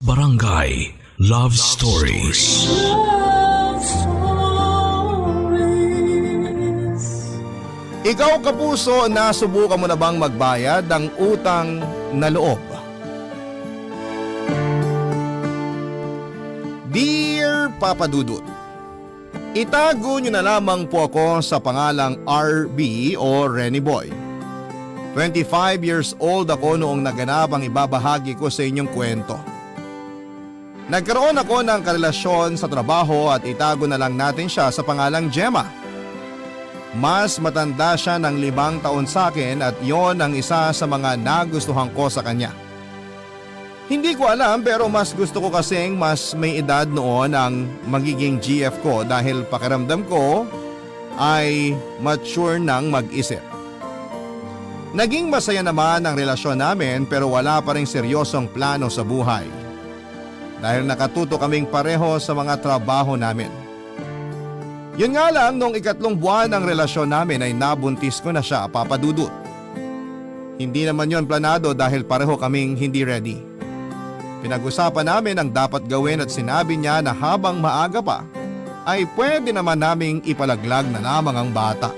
Barangay Love Stories. Love Stories. Ikaw kapuso, nasubukan mo na bang magbayad ng utang na loob? Dear Papa Dudut, itago nyo na lamang po ako sa pangalang RB o Renny Boy. 25 years old ako noong naganap ang ibabahagi ko sa inyong kwento. Nagkaroon ako ng karelasyon sa trabaho at itago na lang natin siya sa pangalang Gemma. Mas matanda siya ng 5 taon sa akin at yon ang isa sa mga nagustuhan ko sa kanya. Hindi ko alam pero mas gusto ko kasing mas may edad noon ang magiging GF ko dahil pakiramdam ko ay mature nang mag-isip. Naging masaya naman ang relasyon namin pero wala pa ring seryosong plano sa buhay. Dahil nakatuto kaming pareho sa mga trabaho namin. Yun nga lang, noong 3 buwan ng relasyon namin ay nabuntis ko na siya, Papa Dudut. Hindi naman yon planado dahil pareho kaming hindi ready. Pinag-usapan namin ang dapat gawin at sinabi niya na habang maaga pa ay pwede naman naming ipalaglag na lamang ang bata.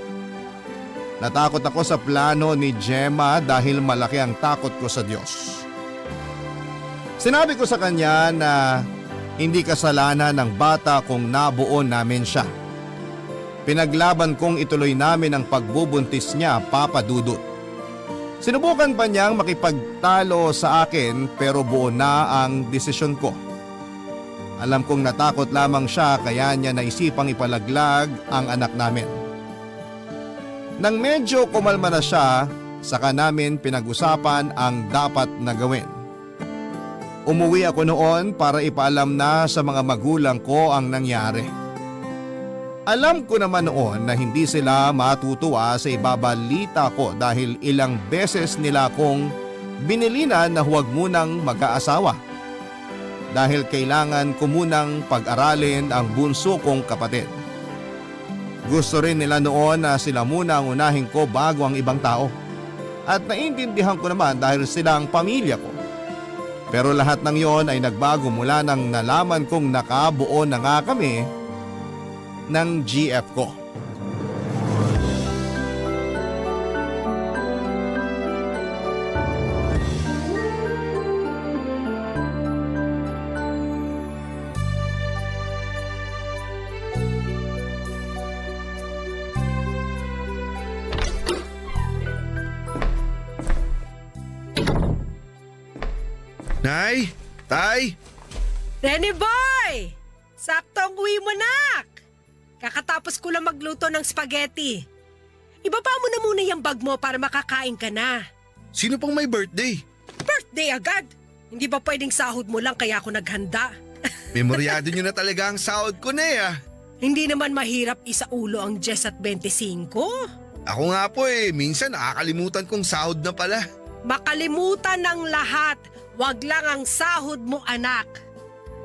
Natakot ako sa plano ni Gemma dahil malaki ang takot ko sa Diyos. Sinabi ko sa kanya na hindi kasalanan ng bata kung nabuo namin siya. Pinaglaban kong ituloy namin ang pagbubuntis niya, Papa Dudut. Sinubukan pa niyang makipagtalo sa akin pero buo na ang desisyon ko. Alam kong natakot lamang siya kaya niya naisipang ipalaglag ang anak namin. Nang medyo kumalma na siya, saka namin pinag-usapan ang dapat na gawin. Umuwi ako noon para ipaalam na sa mga magulang ko ang nangyari. Alam ko naman noon na hindi sila matutuwa sa ibabalita ko dahil ilang beses nila akong binilinan na huwag munang mag-aasawa. Dahil kailangan ko munang pag-aralin ang bunso kong kapatid. Gusto rin nila noon na sila muna ang unahin ko bago ang ibang tao. At naiintindihan ko naman dahil sila ang pamilya ko. Pero lahat ng yon ay nagbago mula nang nalaman kong nakabuo na nga kami ng GF ko. Nay! Tay! Renny Boy! Saktong uwi mo, nak! Kakatapos ko lang magluto ng spaghetti. Ibaba mo na muna yung bag mo para makakain ka na. Sino pang may birthday? Birthday agad! Hindi ba pwedeng sahod mo lang kaya ako naghanda? Memoryado nyo na talaga ang sahod ko na Hindi naman mahirap isaulo ang 10 at 25. Ako nga po minsan nakakalimutan kong sahod na pala. Makalimutan ng lahat. Wag lang ang sahod mo, anak.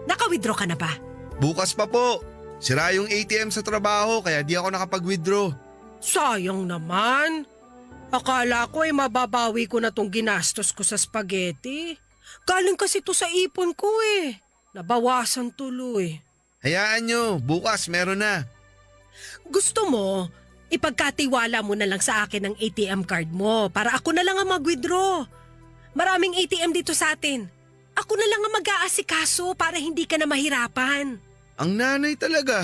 Naka-withdraw ka na ba? Bukas pa po. Sira yung ATM sa trabaho kaya di ako nakapag-withdraw. Sayang naman. Akala ko mababawi ko na tong ginastos ko sa spaghetti. Galing kasi to sa ipon ko Nabawasan tuloy. Hayaan nyo, bukas meron na. Gusto mo, ipagkatiwala mo na lang sa akin ang ATM card mo para ako na lang ang mag-withdraw. Maraming ATM dito sa atin. Ako na lang ang mag-aasikaso para hindi ka na mahirapan. Ang nanay talaga.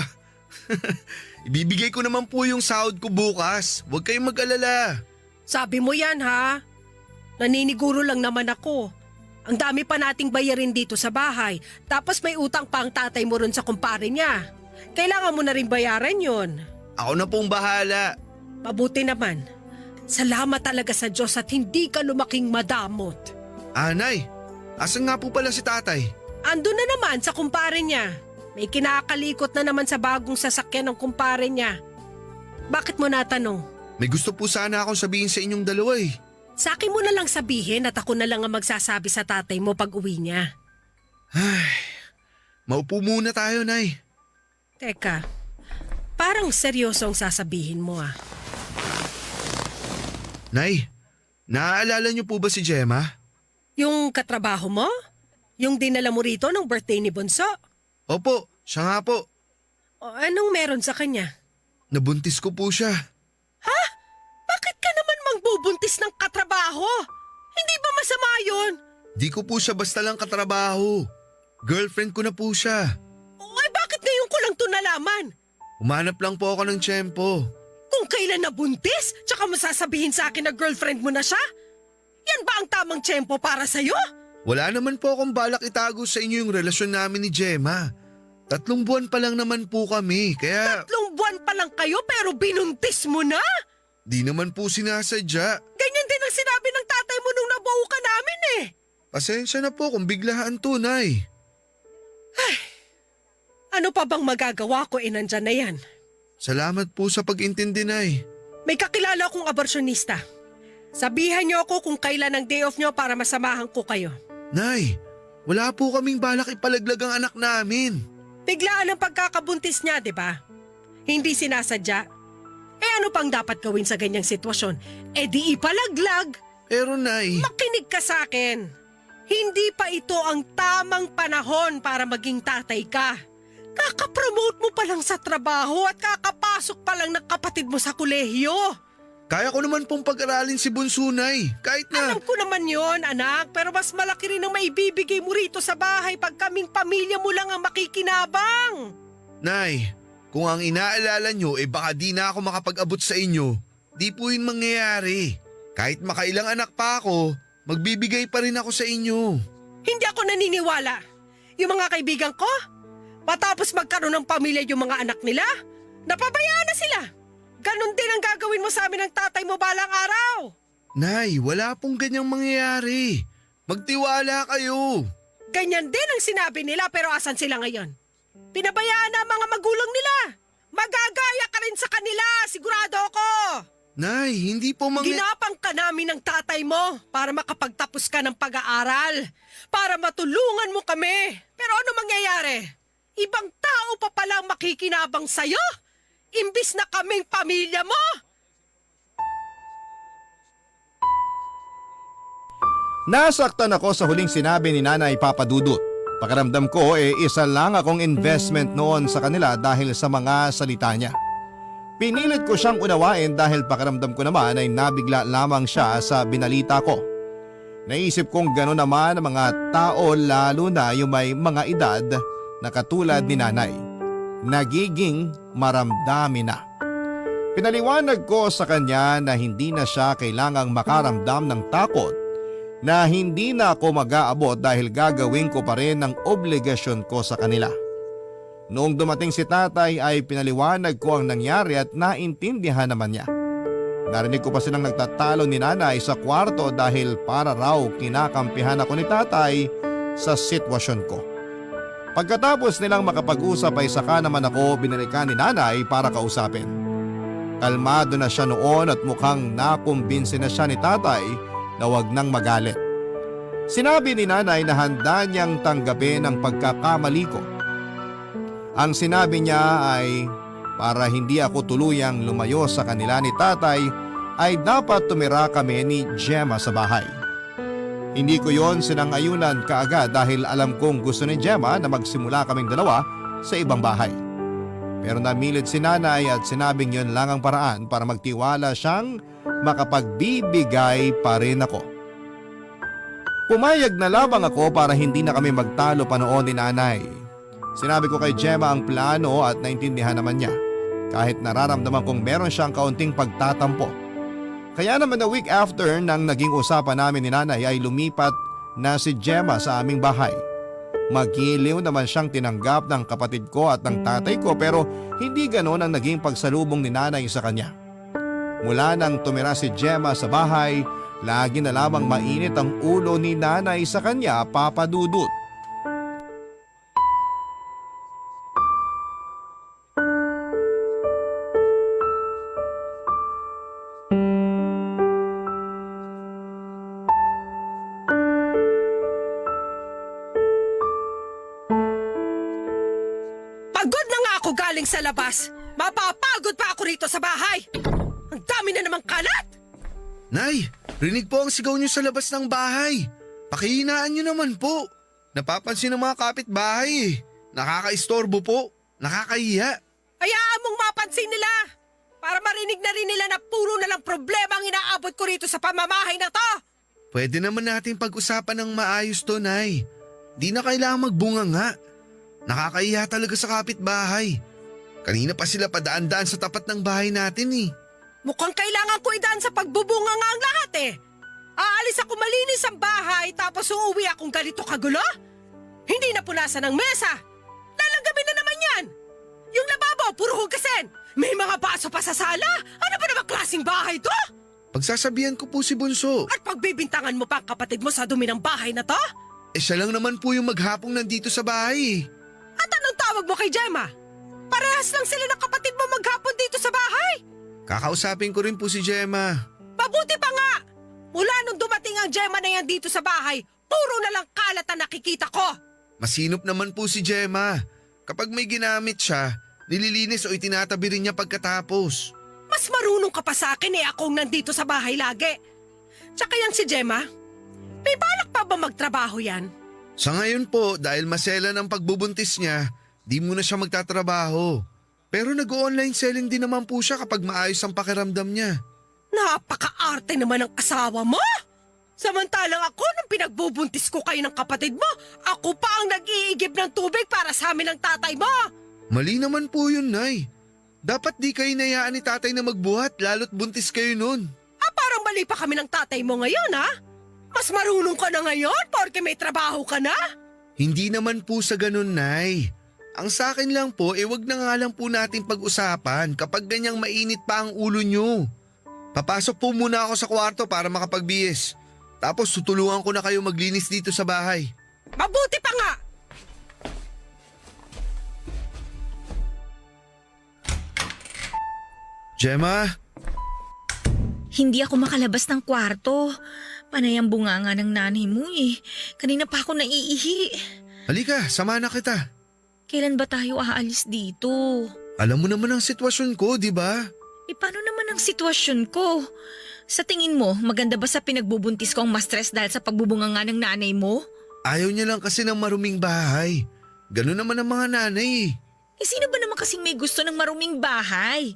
Ibibigay ko naman po yung sahod ko bukas. Huwag kayong mag-alala. Sabi mo yan, ha? Naniniguro lang naman ako. Ang dami pa nating bayarin dito sa bahay. Tapos may utang pa ang tatay mo ron sa kumpare niya. Kailangan mo na rin bayaran yon. Ako na pong bahala. Mabuti naman. Salamat talaga sa Diyos at hindi ka lumaking madamot. Nay, asan nga po pala si tatay? Andun na naman sa kumpare niya. May kinakalikot na naman sa bagong sasakyan ng kumpare niya. Bakit mo natanong? May gusto po sana akong sabihin sa inyong dalawa Sa akin mo na lang sabihin at ako na lang ang magsasabi sa tatay mo pag uwi niya. Maupo muna tayo, Nay. Teka, parang seryosong sasabihin mo Nay, naaalala niyo po ba si Gemma? Yung katrabaho mo? Yung dinala mo rito ng birthday ni Bunso. Opo, siya nga po. O, anong meron sa kanya? Nabuntis ko po siya. Ha? Bakit ka naman mangbubuntis ng katrabaho? Hindi ba masama yun? Di ko po siya basta lang katrabaho. Girlfriend ko na po siya. Ay, bakit ngayon ko lang to nalaman? Umanap lang po ako ng tiyempo. Kung kailan nabuntis, tsaka mo sasabihin sa akin na girlfriend mo na siya? Yan ba ang tamang tiyempo para sa'yo? Wala naman po akong balak itago sa inyo yung relasyon namin ni Gemma. 3 buwan pa lang naman po kami, kaya 3 buwan pa lang kayo pero binuntis mo na? di naman po sinasadya. Ganyan din ang sinabi ng tatay mo nung nabuo ka namin eh. Pasensya na po kung biglaan to, Nay. Ano pa bang magagawa ko nandyan na yan? Salamat po sa pag-intindi, Nay. May kakilala akong aborsyonista. Sabihan niyo ako kung kailan ang day off niyo para masamahan ko kayo. Nay, wala po kaming balak ipalaglag ang anak namin. Biglaan ang pagkakabuntis niya, di ba? Hindi sinasadya. Ano pang dapat gawin sa ganyang sitwasyon? Di ipalaglag. Pero Nay, Makinig ka sa akin. Hindi pa ito ang tamang panahon para maging tatay ka. Kakapromote mo pa lang sa trabaho at kakapasok pa lang ng kapatid mo sa kolehiyo. kaya ko naman pong pag-aralin si Bunso, Nay. Kahit na Alam ko naman yon, anak, pero mas malaki rin ang maibibigay mo rito sa bahay pag kaming pamilya mo lang ang makikinabang. Nay, kung ang inaalala nyo baka di na ako makapag-abot sa inyo, di po yun mangyayari. Kahit makailang anak pa ako, magbibigay pa rin ako sa inyo. Hindi ako naniniwala. Yung mga kaibigan ko, matapos magkaroon ng pamilya yung mga anak nila, napabayaan na sila. Ganon din ang gagawin mo sa amin ng tatay mo balang araw. Nay, wala pong ganyang mangyayari. Magtiwala kayo. Ganyan din ang sinabi nila pero asan sila ngayon? Pinabayaan na ang mga magulang nila. Magagaya ka rin sa kanila, sigurado ako. Nay, hindi po Ginapang ka namin ng tatay mo para makapagtapos ka ng pag-aaral. Para matulungan mo kami. Pero ano mangyayari? Ibang tao pa palang makikinabang sa'yo? Imbis na kaming pamilya mo? Nasaktan ako sa huling sinabi ni Nanay Papa Dudut. Pakiramdam ko isa lang akong investment noon sa kanila dahil sa mga salita niya. Pinilit ko siyang unawain dahil pakiramdam ko naman ay nabigla lamang siya sa binalita ko. Naisip kong gano'n naman ang mga tao lalo na yung may mga edad na katulad ni Nanay. Nagiging maramdamin na. Pinaliwanag ko sa kanya na hindi na siya kailangang makaramdam ng takot na hindi na ako mag-aabot dahil gagawin ko pa rin ang obligasyon ko sa kanila. Noong dumating si tatay ay pinaliwanag ko ang nangyari at naintindihan naman niya. Narinig ko pa silang nagtatalo ni Nanay sa kwarto dahil para raw kinakampihan ako ni tatay sa sitwasyon ko. Pagkatapos nilang makapag-usap ay saka naman ako binalikan ni Nanay para kausapin. Kalmado na siya noon at mukhang nakumbinsi na siya ni tatay na wag nang magalit. Sinabi ni Nanay na handa niyang tanggapin ang pagkakamali ko. Ang sinabi niya ay para hindi ako tuluyang lumayo sa kanila ni tatay ay dapat tumira kami ni Gemma sa bahay. Hindi ko yon sinangayunan kaagad dahil alam kong gusto ni Gemma na magsimula kaming dalawa sa ibang bahay. Pero namilit si Nanay at sinabing yon lang ang paraan para magtiwala siyang makapagbibigay pa rin ako. Pumayag na lamang ako para hindi na kami magtalo pa noon ni Nanay. Sinabi ko kay Gemma ang plano at naintindihan naman niya kahit nararamdaman kong meron siyang kaunting pagtatampo. Kaya naman na week after nang naging usapan namin ni Nanay ay lumipat na si Gemma sa aming bahay. Magiliw naman siyang tinanggap ng kapatid ko at ng tatay ko pero hindi ganon ang naging pagsalubong ni Nanay sa kanya. Mula nang tumira si Gemma sa bahay, lagi na lamang mainit ang ulo ni Nanay sa kanya, Papa Dudut. Pagod na nga ako galing sa labas. Mapapagod pa ako rito sa bahay. Ang dami na namang kalat. Nay, rinig po ang sigaw niyo sa labas ng bahay. Pakihinaan niyo naman po. Napapansin ng mga kapitbahay eh. Nakakaistorbo po. Nakakahiya. Hayaan mong mapansin nila! Para marinig na rin nila na puro na lang problema ang inaabot ko rito sa pamamahay na to! Pwede naman natin pag-usapan ng maayos to, Nay. Di na kailangan magbunga nga. Nakakahiya talaga sa kapitbahay. Kanina pa sila padaan-daan sa tapat ng bahay natin eh. Mukhang kailangan ko idaan sa pagbubunga nga ang lahat eh! Aalis ako malinis ang bahay tapos uuwi akong ganito kagulo? Hindi na punasan ng mesa! Lalanggamin na naman yan! Yung lababo, puro hugasin! May mga baso pa sa sala! Ano ba naman klaseng bahay to? Pagsasabihan ko po si Bunso. At pagbibintangan mo pa ang kapatid mo sa dumi ng bahay na to? Siya lang naman po yung maghapong nandito sa bahay. At anong tawag mo kay Gemma? Parehas lang sila ng kapatid mo maghapon dito sa bahay! Kakausapin ko rin po si Gemma. Mabuti pa nga! Mula nung dumating ang Gemma na yan dito sa bahay, puro na lang kalat ang nakikita ko! Masinop naman po si Gemma. Kapag may ginamit siya, nililinis o itinatabi rin niya pagkatapos. Mas marunong ka pa sa akin eh akong nandito sa bahay lagi. Tsaka yan si Gemma, may balak pa ba magtrabaho yan? Sa ngayon po, dahil masela ng pagbubuntis niya, di muna siya magtatrabaho. Pero nag-online selling din naman po siya kapag maayos ang pakiramdam niya. Napaka-arte naman ng asawa mo! Samantalang ako nung pinagbubuntis ko kayo ng kapatid mo, ako pa ang nag-iigib ng tubig para sa amin ng tatay mo! Mali naman po yun, Nay. Dapat di kayo nayaan ni tatay na magbuhat lalo't buntis kayo nun. Parang mali pa kami ng tatay mo ngayon, ha? Mas marunong ka na ngayon porque may trabaho ka na? Hindi naman po sa ganun, Nay. Ang sa akin lang po, wag na nga lang po natin pag-usapan kapag ganyang mainit pa ang ulo nyo. Papasok po muna ako sa kwarto para makapagbihis. Tapos tutulungan ko na kayo maglinis dito sa bahay. Mabuti pa nga! Gemma? Hindi ako makalabas ng kwarto. Panay ang bunganga ng nanay mo eh. Kanina pa ako naiihi. Halika, sama na kita. Kailan ba tayo aalis dito? Alam mo naman ang sitwasyon ko, di ba? Paano naman ang sitwasyon ko? Sa tingin mo, maganda ba sa pinagbubuntis ko ang ma-stress dahil sa pagbubunganga ng nanay mo? Ayaw niya lang kasi ng maruming bahay. Ganun naman ang mga nanay. Sino ba naman kasing may gusto ng maruming bahay?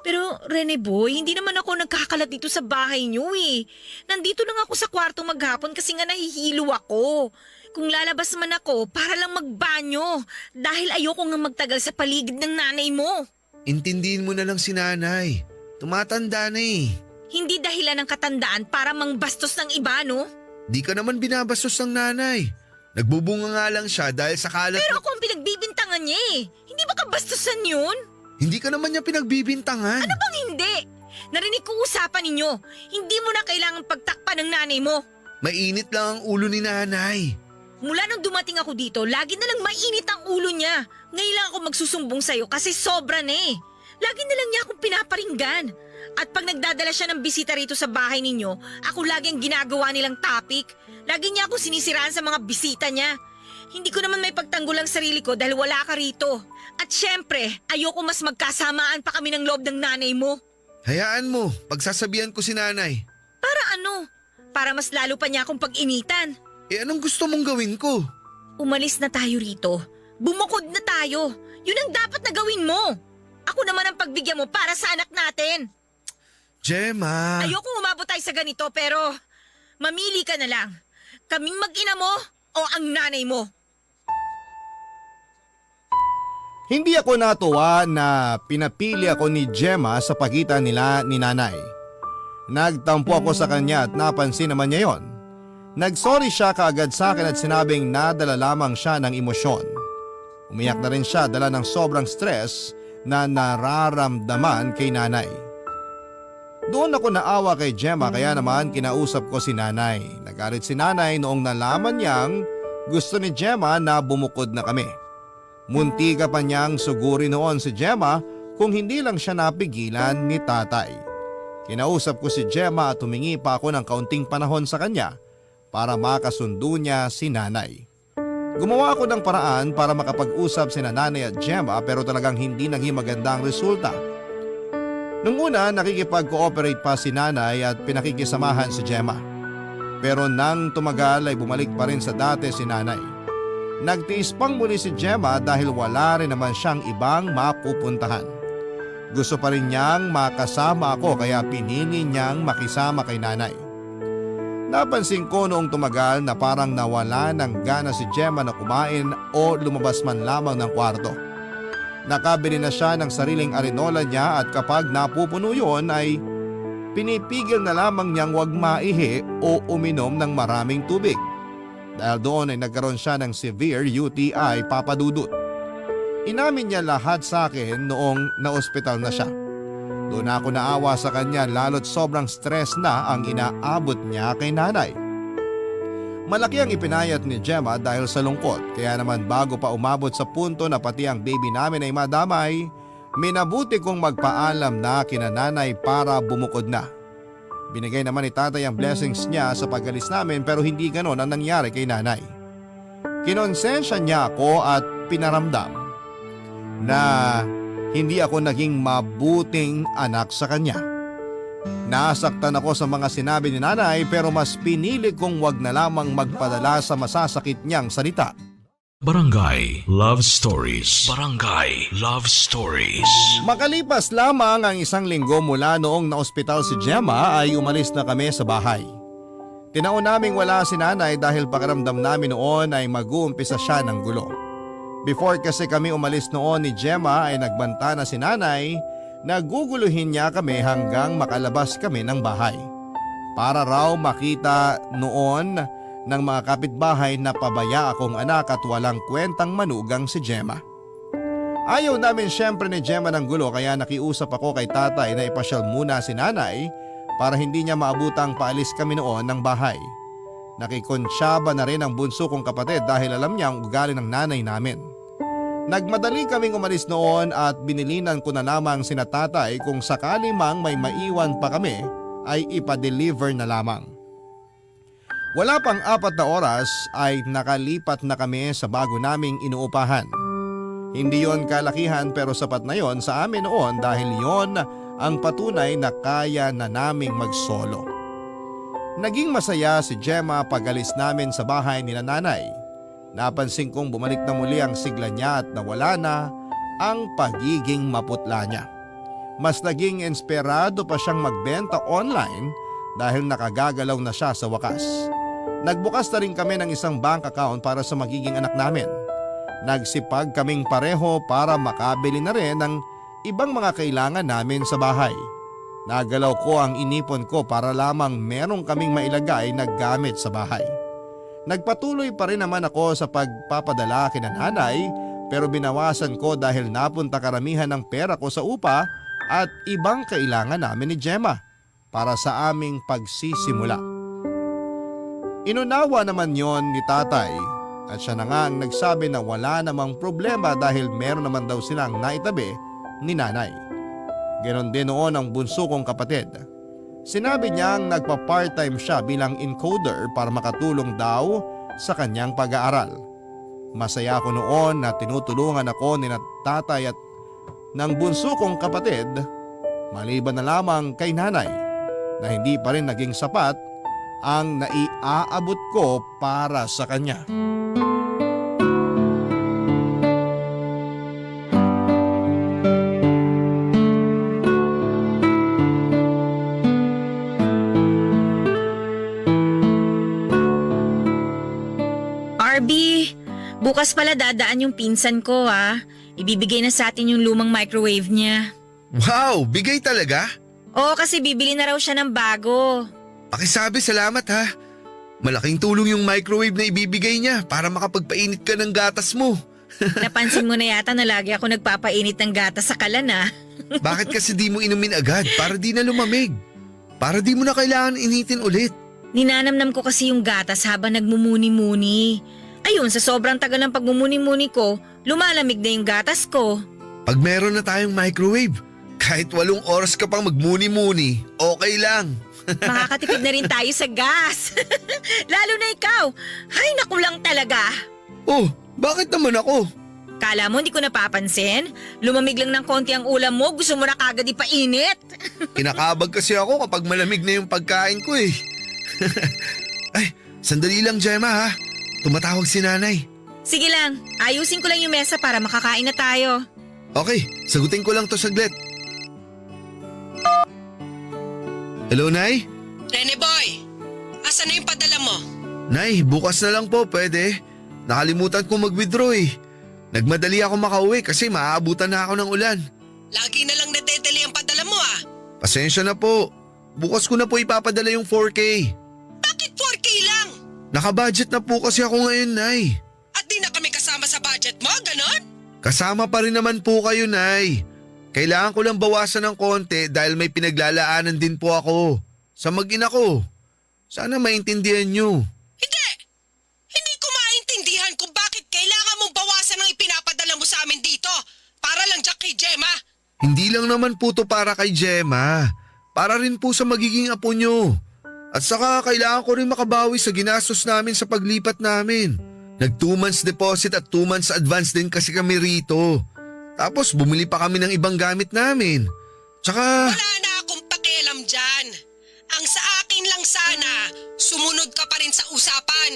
Pero Rene Boy, hindi naman ako nagkakalat dito sa bahay niyo eh. Nandito lang ako sa kwarto maghapon kasi nga nahihilo ako. Kung lalabas man ako, para lang magbanyo. Dahil ayoko nga magtagal sa paligid ng nanay mo. Intindihin mo na lang si nanay. Tumatanda na eh. Hindi dahilan ng katandaan para mangbastos ng iba, no? Di ka naman binabastos ng nanay. Nagbubunga nga lang siya dahil sa kalat. Pero ako ang pinagbibintangan niya eh. Hindi ba kabastusan yun? Hindi ka naman niya pinagbibintangan. Ano bang hindi? Narinig ko usapan ninyo. Hindi mo na kailangan pagtakpan ng nanay mo. Mainit lang ang ulo ni nanay. Mula nung dumating ako dito, lagi na lang mainit ang ulo niya. Ngayon lang ako magsusumbong sa'yo kasi sobra na eh. Lagi na lang niya akong pinaparinggan. At pag nagdadala siya ng bisita rito sa bahay ninyo, ako lagi ang ginagawa nilang topic. Lagi niya ako sinisiraan sa mga bisita niya. Hindi ko naman may pagtanggol ang sarili ko dahil wala ka rito. At syempre, ayoko mas magkasamaan pa kami ng loob ng nanay mo. Hayaan mo, pagsasabihan ko si nanay. Para ano? Para mas lalo pa niya akong pag-initan. Anong gusto mong gawin ko? Umalis na tayo rito. Bumukod na tayo. Yun ang dapat na gawin mo. Ako naman ang pagbigyan mo para sa anak natin. Gemma. Ayoko umabot tayo sa ganito pero mamili ka na lang. Kaming mag-ina mo o ang nanay mo. Hindi ako natuwa na pinapili ako ni Gemma sa pagitan nila ni nanay. Nagtampo ako sa kanya at napansin naman niya yon. Nagsorry siya kaagad sa akin at sinabing nadala lamang siya ng emosyon. Umiyak na rin siya dala ng sobrang stress na nararamdaman kay nanay. Doon ako naawa kay Gemma kaya naman kinausap ko si nanay. Nagalit si nanay noong nalaman niyang gusto ni Gemma na bumukod na kami. Muntika pa niyang suguri noon si Gemma kung hindi lang siya napigilan ni tatay. Kinausap ko si Gemma at humingi pa ako ng kaunting panahon sa kanya para makasundo niya si nanay. Gumawa ako ng paraan para makapag-usap si nanay at Gemma pero talagang hindi naging maganda ang resulta. Nung una nakikipag-cooperate pa si nanay at pinakikisamahan si Gemma. Pero nang tumagal ay bumalik pa rin sa dati si nanay. Nagtiis pang muli si Gemma dahil wala rin naman siyang ibang mapupuntahan. Gusto pa rin niyang makasama ako kaya pinili niyang makisama kay nanay. Napansin ko noong tumagal na parang nawala ng gana si Gemma na kumain o lumabas man lamang ng kwarto. Nakabili na siya ng sariling arenola niya at kapag napupuno yun ay pinipigil na lamang niyang wag maihi o uminom ng maraming tubig. Dahil doon ay nagkaroon siya ng severe UTI, Papa Dudut. Inamin niya lahat sa akin noong naospital na siya. Doon ako naawa sa kanya lalo't sobrang stress na ang inaabot niya kay nanay. Malaki ang ipinayat ni Gemma dahil sa lungkot, kaya naman bago pa umabot sa punto na pati ang baby namin ay madamay, minabuti kong magpaalam na kina nanay para bumukod na. Binigay naman ni tatay ang blessings niya sa pag-alis namin pero hindi ganon ang nangyari kay nanay. Kinonsensya niya ako at pinaramdam na hindi ako naging mabuting anak sa kanya. Nasaktan ako sa mga sinabi ni nanay pero mas pinili kong wag na lamang magpadala sa masasakit niyang salita. Barangay Love Stories. Barangay Love Stories. Makalipas lamang ang 1 linggo mula noong naospital si Gemma ay umalis na kami sa bahay. Tinaon naming wala si nanay dahil pakiramdam namin noon ay mag-uumpisa siya ng gulo. Before kasi kami umalis noon ni Gemma ay nagbanta na si nanay, naguguluhin niya kami hanggang makalabas kami ng bahay. Para raw makita noon ng mga kapitbahay na pabaya akong anak at walang kwentang manugang si Gemma. Ayaw namin syempre ni Gemma ng gulo kaya nakiusap ako kay tatay na ipasyal muna si nanay para hindi niya maabutang paalis kami noon ng bahay. Nakikonsyaba na rin ang bunso kong kapatid dahil alam niya ang ugali ng nanay namin. Nagmadali kaming umalis noon at binilinan ko na lamang sina tatay kung sakali mang may maiwan pa kami ay ipa-deliver na lamang. Wala pang 4 na oras ay nakalipat na kami sa bago naming inuupahan. Hindi yon kalakihan pero sapat na yon sa amin noon dahil yon ang patunay na kaya na naming magsolo. Naging masaya si Gemma pag-alis namin sa bahay ni nanay. Napansin kong bumalik na muli ang sigla niya at nawala na ang pagiging maputla niya. Mas naging inspirado pa siyang magbenta online dahil nakagagalaw na siya sa wakas. Nagbukas na rin kami ng isang bank account para sa magiging anak namin. Nagsipag kaming pareho para makabili na rin ng ibang mga kailangan namin sa bahay. Nagalaw ko ang inipon ko para lamang merong kaming mailagay na gamit sa bahay. Nagpatuloy pa rin naman ako sa pagpapadala kina nanay pero binawasan ko dahil napunta karamihan ng pera ko sa upa at ibang kailangan namin ni Gemma para sa aming pagsisimula. Inunawa naman yon ni tatay at siya na nga ang nagsabi na wala namang problema dahil meron naman daw silang naitabi ni nanay. Ganon din noon ang bunso kong kapatid. Sinabi niyang nagpa-part-time siya bilang encoder para makatulong daw sa kanyang pag-aaral. Masaya ako noon na tinutulungan ako ni tatay at ng bunso kong kapatid, maliban na lamang kay nanay na hindi pa rin naging sapat ang naiaabot ko para sa kanya. RB, bukas pala dadaan yung pinsan ko ha. Ibibigay na sa atin yung lumang microwave niya. Wow, bigay talaga? Oo, kasi bibili na raw siya ng bago. Pakisabi, salamat ha. Malaking tulong yung microwave na ibibigay niya para makapagpainit ka ng gatas mo. Napansin mo na yata na lagi ako nagpapainit ng gatas sa kalan ha. Bakit kasi di mo inumin agad para di na lumamig? Para di mo na kailangan initin ulit. Ninanamnam ko kasi yung gatas habang nagmumuni-muni. Ayun, sa sobrang tagal ng pagmumuni-muni ko, lumalamig na yung gatas ko. Pag meron na tayong microwave, kahit 8 oras ka pang magmuni-muni, okay lang. Makakatipid na rin tayo sa gas. Lalo na ikaw. Hay, naku lang talaga. Oh, bakit naman ako? Kala mo hindi ko napapansin? Lumamig lang ng konti ang ulam mo, gusto mo na kagad ipainit. Kinakabag kasi ako kapag malamig na yung pagkain ko eh. Ay, sandali lang Gemma ha. Tumatawag si nanay. Sige lang, ayusin ko lang yung mesa para makakain na tayo. Okay, sagutin ko lang to saglit. Hello, Nay? Rene Boy, asan na yung padala mo? Nay, bukas na lang po pwede. Nakalimutan ko mag-withdraw eh. Nagmadali ako makauwi kasi maaabutan na ako ng ulan. Lagi na lang nadedali ang padala mo ah. Pasensya na po. Bukas ko na po ipapadala yung 4K. Bakit 4K lang? Nakabudget na po kasi ako ngayon, Nay. At di na kami kasama sa budget mo, ganon? Kasama pa rin naman po kayo, Nay. Kailangan ko lang bawasan ng konti dahil may pinaglalaanan din po ako. Sa mag-ina ko. Sana maintindihan nyo. Hindi ko maintindihan kung bakit kailangan mong bawasan ang ipinapadala mo sa amin dito. Para lang dyan kay Gemma. Hindi lang naman po to para kay Gemma. Para rin po sa magiging apo nyo. At saka kailangan ko rin makabawi sa ginastos namin sa paglipat namin. Nag 2 months deposit at 2 months advance din kasi kami rito. Tapos bumili pa kami ng ibang gamit namin. Tsaka… Wala na akong pakialam dyan. Ang sa akin lang sana, sumunod ka pa rin sa usapan.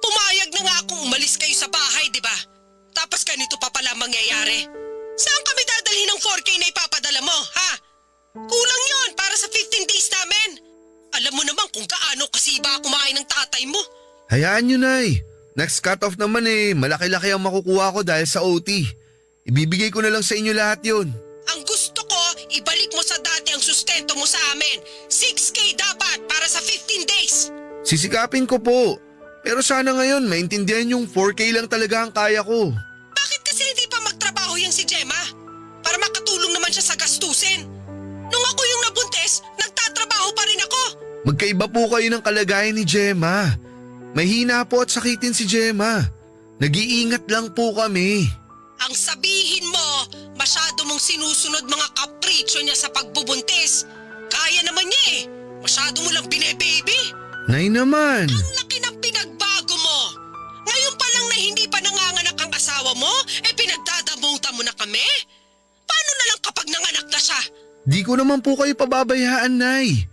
Pumayag na nga akong umalis kayo sa bahay, di ba? Tapos ganito pa pala mangyayari. Saan kami dadalhin ng 4K na ipapadala mo, ha? Kulang yon para sa 15 days namin. Alam mo naman kung gaano kasiba kumain ng tatay mo. Hayaan nyo, Nay. Next cut-off naman malaki-laki ang makukuha ko dahil sa OT. Ibibigay ko na lang sa inyo lahat yon. Ang gusto ko, ibalik mo sa dati ang sustento mo sa amin. 6K dapat para sa 15 days. Sisikapin ko po. Pero sana ngayon maintindihan yung 4K lang talaga ang kaya ko. Bakit kasi hindi pa magtrabaho yung si Gemma? Para makatulong naman siya sa gastusin. Nung ako yung nabuntis, nagtatrabaho pa rin ako. Magkaiba po kayo ng kalagayan ni Gemma. Mahina po at sakitin si Gemma. Nag-iingat lang po kami. Ang sabihin mo, masyado mong sinusunod mga kapritsyo niya sa pagbubuntis. Kaya naman niya eh. Masyado mo lang bine-baby. Nay naman. Ang laki ng pinagbago mo. Ngayon pa lang na hindi pa nanganganak ang asawa mo, pinagdadamutan mo na kami? Paano na lang kapag nanganak na siya? Di ko naman po kayo pababayaan, Nay.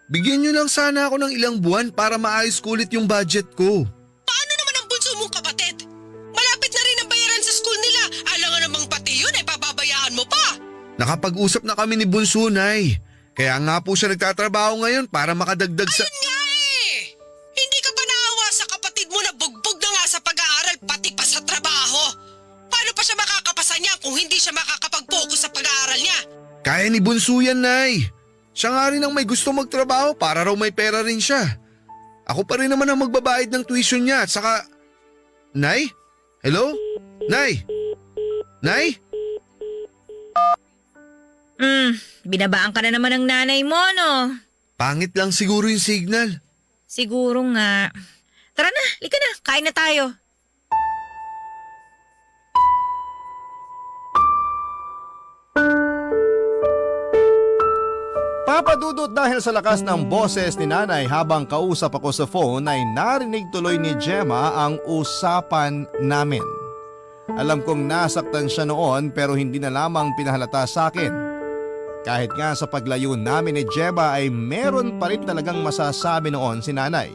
Bigyan nyo lang sana ako ng ilang buwan para maayos ko ulit yung budget ko. Paano naman ang bunso mong kapatid? Malapit na rin ang bayaran sa school nila. Alam nga namang pati yun ay pababayaan mo pa. Nakapag-usap na kami ni Bunso, Nay. Kaya nga po siya nagtatrabaho ngayon para makadagdag sa… Ayun nga eh. Hindi ka ba naawa sa kapatid mo na bugbog na nga sa pag-aaral pati pa sa trabaho? Paano pa siya makakapasa niya kung hindi siya makakapag-focus sa pag-aaral niya? Kaya ni Bunso yan, Nay. Siya nga rin ang may gusto magtrabaho para raw may pera rin siya. Ako pa rin naman ang magbabayad ng tuition niya at saka… Nay? Hello? Nay? Nay? Binabaan ka na naman ng nanay mo, no? Pangit lang siguro yung signal. Siguro nga. Tara na, lika na, kain na tayo. Papadudot dahil sa lakas ng boses ni nanay habang kausap ako sa phone ay narinig tuloy ni Gemma ang usapan namin. Alam kong nasaktan siya noon pero hindi na lamang pinahalata sa akin. Kahit nga sa paglayo namin ni Gemma ay meron pa rin talagang masasabi noon si nanay.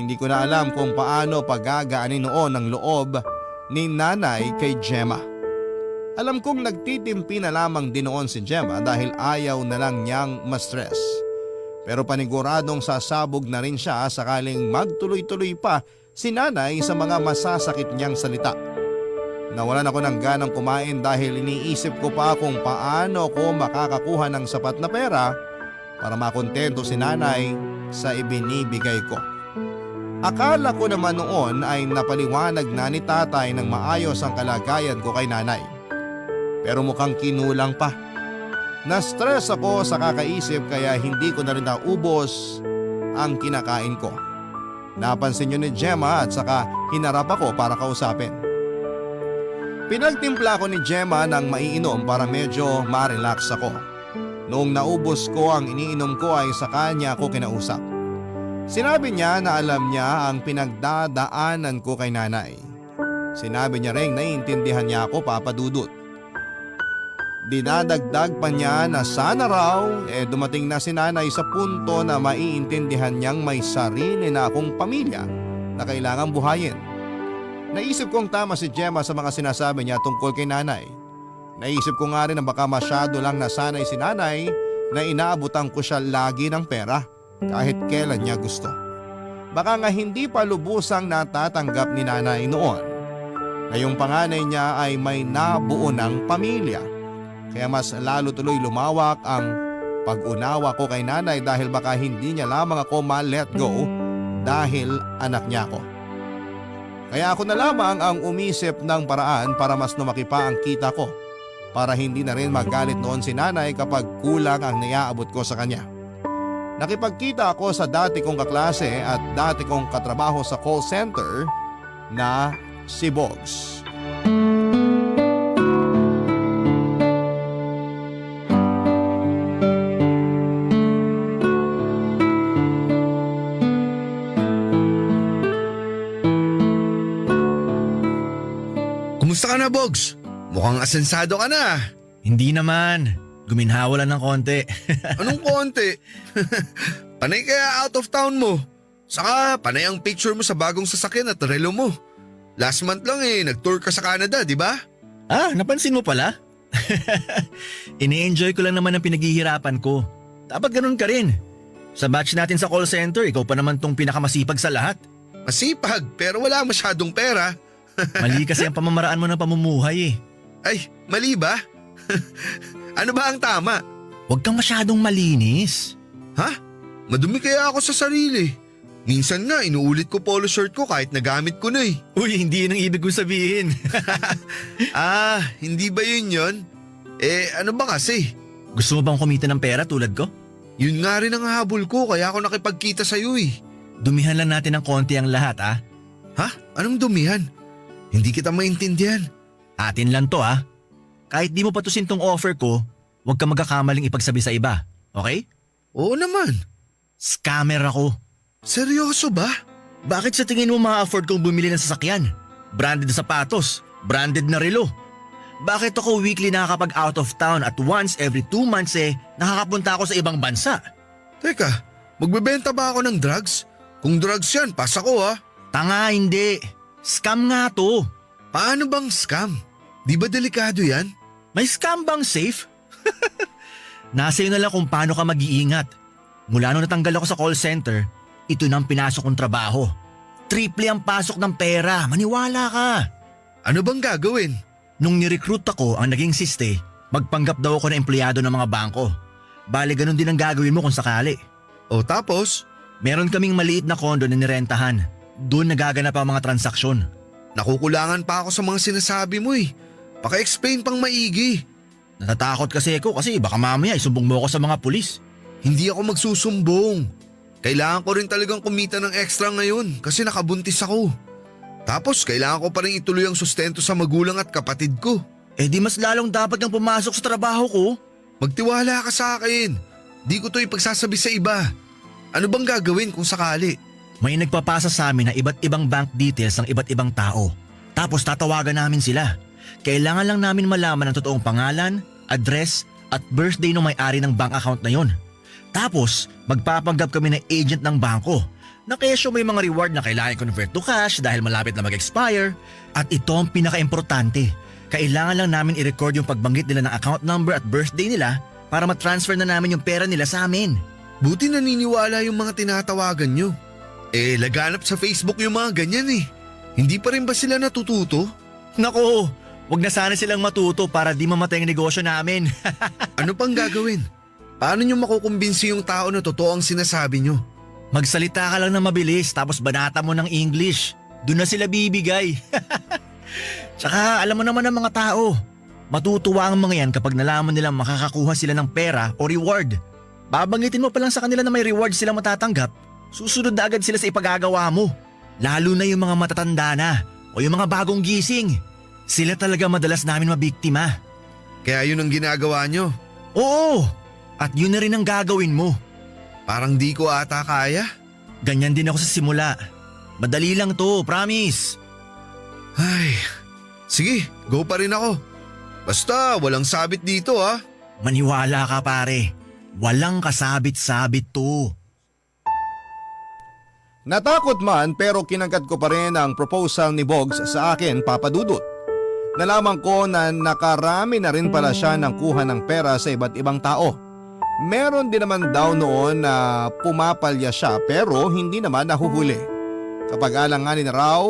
Hindi ko na alam kung paano pagagaanin noon ang loob ni nanay kay Gemma. Alam kong nagtitimpi na lamang din noon si Gemma dahil ayaw na lang niyang ma-stress. Pero paniguradong sasabog na rin siya sakaling magtuloy-tuloy pa si nanay sa mga masasakit niyang salita. Nawalan ako ng ganang kumain dahil iniisip ko pa kung paano ko makakakuha ng sapat na pera para makontento si nanay sa ibinibigay ko. Akala ko naman noon ay napaliwanag na ni tatay ng maayos ang kalagayan ko kay nanay. Pero mukhang kinulang pa. Na-stress ako sa kakaisip kaya hindi ko na rin naubos ang kinakain ko. Napansin yun ni Gemma at saka hinarap ako para kausapin. Pinagtimpla ko ni Gemma ng maiinom para medyo ma-relax ako. Noong naubos ko ang iniinom ko ay sa kanya ako kinausap. Sinabi niya na alam niya ang pinagdadaanan ko kay nanay. Sinabi niya rin naiintindihan niya ako, Papa Dudut. Dinadagdag pa niya na sana raw dumating na si nanay sa punto na maiintindihan niyang may sarili na akong pamilya na kailangang buhayin. Naisip kong tama si Gemma sa mga sinasabi niya tungkol kay nanay. Naisip ko nga rin na baka masyado lang nasanay si nanay na inaabutan ko siya lagi ng pera kahit kailan niya gusto. Baka nga hindi pa lubusang natatanggap ni nanay noon na yung panganay niya ay may nabuo ng pamilya. Kaya mas lalo tuloy lumawak ang pag-unawa ko kay nanay dahil baka hindi niya lamang ako ma-let go dahil anak niya ako. Kaya ako na lamang ang umisip ng paraan para mas lumaki pa ang kita ko para hindi na rin magalit noon si nanay kapag kulang ang naiaabot ko sa kanya. Nakipagkita ako sa dati kong kaklase at dati kong katrabaho sa call center na si Bogs. Kumusta ka na, Bogs? Mukhang asensado ka na. Hindi naman. Guminhawa lang ng konti. Anong konti? Panay kaya out of town mo. Saka panay ang picture mo sa bagong sasakyan at relo mo. Last month lang nag-tour ka sa Canada, di ba? Napansin mo pala? Ini-enjoy ko lang naman ang pinaghihirapan ko. Dapat ganun ka rin. Sa batch natin sa call center, ikaw pa naman tong pinakamasipag sa lahat. Masipag pero wala masyadong pera. Mali kasi ang pamamaraan mo ng pamumuhay eh. Ay, mali ba? Ano ba ang tama? Huwag kang masyadong malinis. Ha? Madumi kaya ako sa sarili. Minsan nga inuulit ko polo shirt ko kahit nagamit ko na eh. Uy, hindi yun ang ibig kong sabihin. Hindi ba yun? Ano ba kasi? Gusto mo bang kumita ng pera tulad ko? Yun nga rin ang habol ko kaya ako nakipagkita sa'yo eh. Dumihan lang natin ng konti ang lahat ah. Ha? Anong dumihan? Hindi kita maintindihan. Atin lang to ah. Kahit di mo patusin tong offer ko, huwag ka magkakamaling ipagsabi sa iba. Okay? Oo naman. Scammer ako. Seryoso ba? Bakit sa tingin mo ma-afford kong bumili ng sasakyan? Branded na sapatos, branded na relo. Bakit ako weekly nakakapag out of town at once every 2 months nakakapunta ako sa ibang bansa? Teka, magbebenta ba ako ng drugs? Kung drugs yan, pasa ko ha. Tanga, hindi. Scam nga to. Paano bang scam? Di ba delikado yan? May scam bang safe? Nasa iyo na lang kung paano ka mag-iingat. Mula nung natanggal ako sa call center, ito na ang pinasok kong trabaho. Triple ang pasok ng pera, maniwala ka. Ano bang gagawin? Nung nirecruit ako ang naging siste, magpanggap daw ako na empleyado ng mga bangko. Bale ganun din ang gagawin mo kung sakali. O tapos? Meron kaming maliit na kondo na nirentahan. Doon nagaganap ang mga transaksyon. Nakukulangan pa ako sa mga sinasabi mo eh. Paka-explain pang maigi. Natatakot kasi ako kasi baka mamaya isumbong mo ako sa mga pulis. Hindi ako magsusumbong. Kailangan ko rin talagang kumita ng extra ngayon kasi nakabuntis ako. Tapos kailangan ko pa rin ituloy ang sustento sa magulang at kapatid ko. Eh di mas lalong dapat kang pumasok sa trabaho ko. Magtiwala ka sa akin. Di ko to ipagsasabi sa iba. Ano bang gagawin kung sakali? May nagpapasa sa amin na iba't ibang bank details ng iba't ibang tao. Tapos tatawagan namin sila. Kailangan lang namin malaman ang totoong pangalan, address at birthday ng may-ari ng bank account na yon. Tapos magpapanggap kami ng agent ng bangko na kesyo may mga reward na kailangan convert to cash dahil malapit na mag-expire. At ito ang pinaka-importante. Kailangan lang namin i-record yung pagbanggit nila ng account number at birthday nila para matransfer na namin yung pera nila sa amin. Buti naniniwala yung mga tinatawagan nyo. Laganap sa Facebook yung mga ganyan eh. Hindi pa rin ba sila natututo? Nako, wag na sana silang matuto para di mamatay ang negosyo namin. Ano pang gagawin? Paano nyo makukumbinsi yung tao na totoo ang sinasabi nyo? Magsalita ka lang na mabilis tapos banata mo ng English. Doon na sila bibigay. Tsaka alam mo naman ang mga tao. Matutuwa ang mga yan kapag nalaman nilang makakakuha sila ng pera o reward. Babanggitin mo pa lang sa kanila na may reward sila matatanggap. Susunod na agad sila sa ipagagawa mo. Lalo na yung mga matatanda na o yung mga bagong gising. Sila talaga madalas namin mabiktima. Kaya yun ang ginagawa nyo? Oo! At yun na rin ang gagawin mo. Parang di ko ata kaya. Ganyan din ako sa simula. Madali lang to, promise. Ay, sige, go pa rin ako. Basta walang sabit dito ha. Maniwala ka pare. Walang kasabit-sabit to. Natakot man pero kinagad ko pa rin ang proposal ni Bogs sa akin, Papa Dudut. Nalaman ko na nakarami na rin pala siya ng kuha ng pera sa iba't ibang tao. Meron din naman daw noon na pumapalya siya pero hindi naman nahuhuli. Kapag alanganin na raw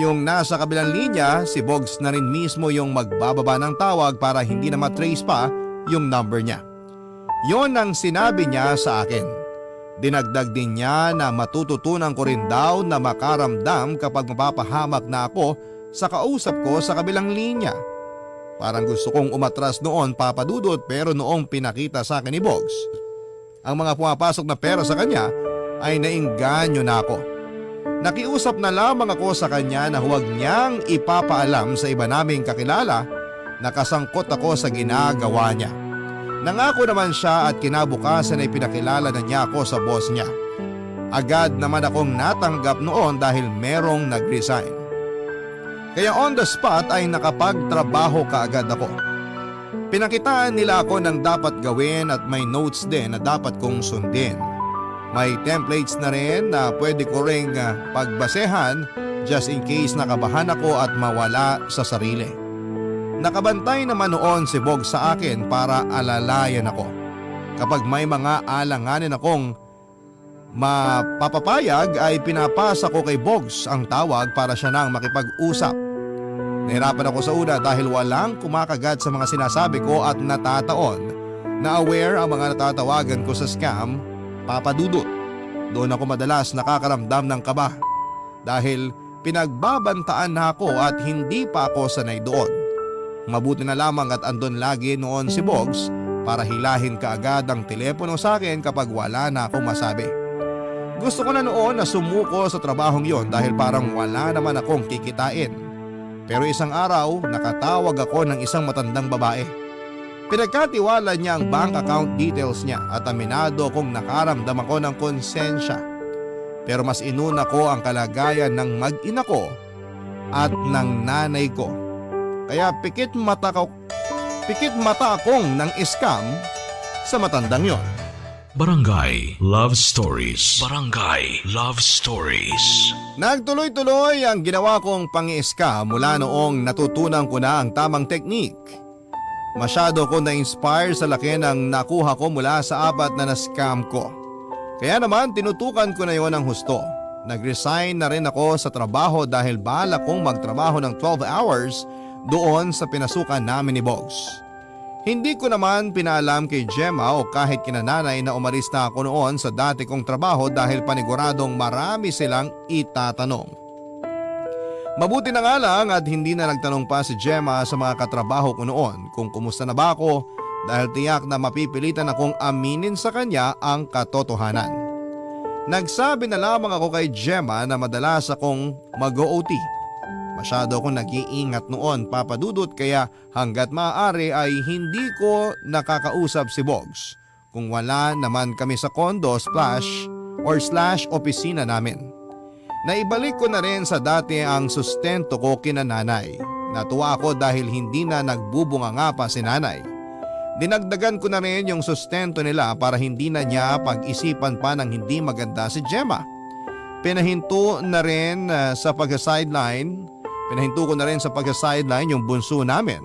yung nasa kabilang linya, si Bogs na rin mismo yung magbababa ng tawag para hindi na matrace pa yung number niya. Yon ang sinabi niya sa akin. Dinagdag din niya na matututunan ko rin daw na makaramdam kapag mapapahamak na ako sa kausap ko sa kabilang linya. Parang gusto kong umatras noon, Papa Dudut, pero noong pinakita sa akin ni Bogs ang mga pumapasok na pera sa kanya ay nainganyo na ako. Nakiusap na lamang ako sa kanya na huwag niyang ipapaalam sa iba naming kakilala na kasangkot ako sa ginagawa niya. Nangako naman siya at kinabukasan ay pinakilala na niya ako sa boss niya. Agad naman akong natanggap noon dahil merong nag-resign. Kaya on the spot ay nakapagtrabaho kaagad ako. Pinakitaan nila ako ng dapat gawin at may notes din na dapat kong sundin. May templates na rin na pwede ko ring pagbasehan just in case nakabahan ako at mawala sa sarili. Nakabantay naman noon si Bog sa akin para alalayan ako. Kapag may mga alanganin akong mapapapayag ay pinapasa ko kay Bogs ang tawag para siya nang makipag-usap. Nahirapan ako sa una dahil walang kumakagat sa mga sinasabi ko at natataon na aware ang mga natatawagan ko sa scam, Papa Dudut. Doon ako madalas nakakaramdam ng kaba dahil pinagbabantaan na ako at hindi pa ako sanay doon. Mabuti na lamang at andon lagi noon si Bogs para hilahin kaagad ang telepono sa akin kapag wala na akong masabi. Gusto ko na noon na sumuko sa trabahong yon dahil parang wala naman akong kikitain. Pero isang araw nakatawag ako ng isang matandang babae. Pinagkatiwala niya ang bank account details niya at aminado kong nakaramdam ako ng konsensya. Pero mas inuna ko ang kalagayan ng mag-ina ko at ng nanay ko. Kaya pikit mata akong ng scam sa matandang yon. Barangay Love Stories. Barangay Love Stories. Nagtuloy-tuloy ang ginawa kong pang-scam mula noong natutunan ko na ang tamang teknik. Masyado ko na-inspire sa laki ng nakuha ko mula sa 4 na na-scam ko. Kaya naman tinutukan ko na yon ng husto. Nag-resign na rin ako sa trabaho dahil bala kong magtrabaho ng 12 hours doon sa pinasukan namin ni Bogs. Hindi ko naman pinaalam kay Gemma o kahit kinananay na umalis na ako noon sa dati kong trabaho dahil paniguradong marami silang itatanong. Mabuti na nga lang at hindi na nagtanong pa si Gemma sa mga katrabaho ko noon kung kumusta na ba ako dahil tiyak na mapipilitan akong aminin sa kanya ang katotohanan. Nagsabi na lamang ako kay Gemma na madalas akong mag-OT. Masyado akong nag-iingat noon, Papa Dudut, kaya hanggat maaari ay hindi ko nakakausap si Bogs kung wala naman kami sa condo slash opisina namin. Naibalik ko na rin sa dati ang sustento ko kina nanay. Natuwa ako dahil hindi na nagbubunga nga pa si nanay. Dinagdagan ko na rin yung sustento nila para hindi na niya pag-isipan pa ng hindi maganda si Gemma. Pinahinto ko na rin sa pag-sideline yung bunso namin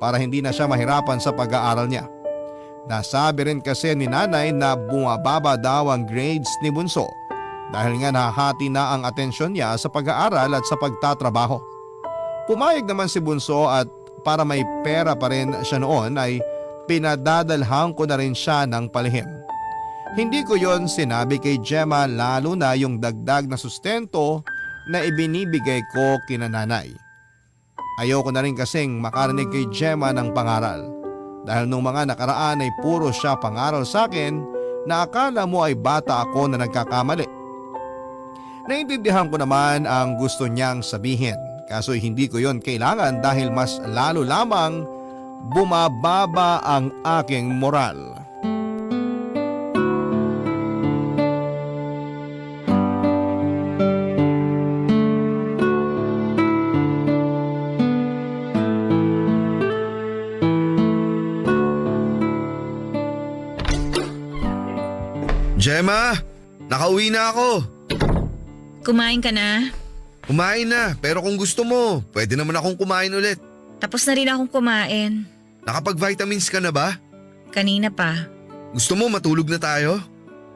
para hindi na siya mahirapan sa pag-aaral niya. Nasabi rin kasi ni nanay na bumababa daw ang grades ni bunso dahil nga nahahati na ang atensyon niya sa pag-aaral at sa pagtatrabaho. Pumayag naman si bunso at para may pera pa rin siya noon ay pinadadalhan ko na rin siya ng palihim. Hindi ko yon sinabi kay Gemma lalo na yung dagdag na sustento na ibinibigay ko kina nanay. Ayoko na rin kasing makarinig kay Gemma ng pangaral dahil nung mga nakaraan ay puro siya pangaral sa akin na akala mo ay bata ako na nagkakamali. Naintindihan ko naman ang gusto niyang sabihin kaso hindi ko yon kailangan dahil mas lalo lamang bumababa ang aking moral. Gemma, nakauwi na ako. Kumain ka na? Kumain na, pero kung gusto mo, pwede naman akong kumain ulit. Tapos na rin akong kumain. Nakapag-vitamins ka na ba? Kanina pa. Gusto mo matulog na tayo?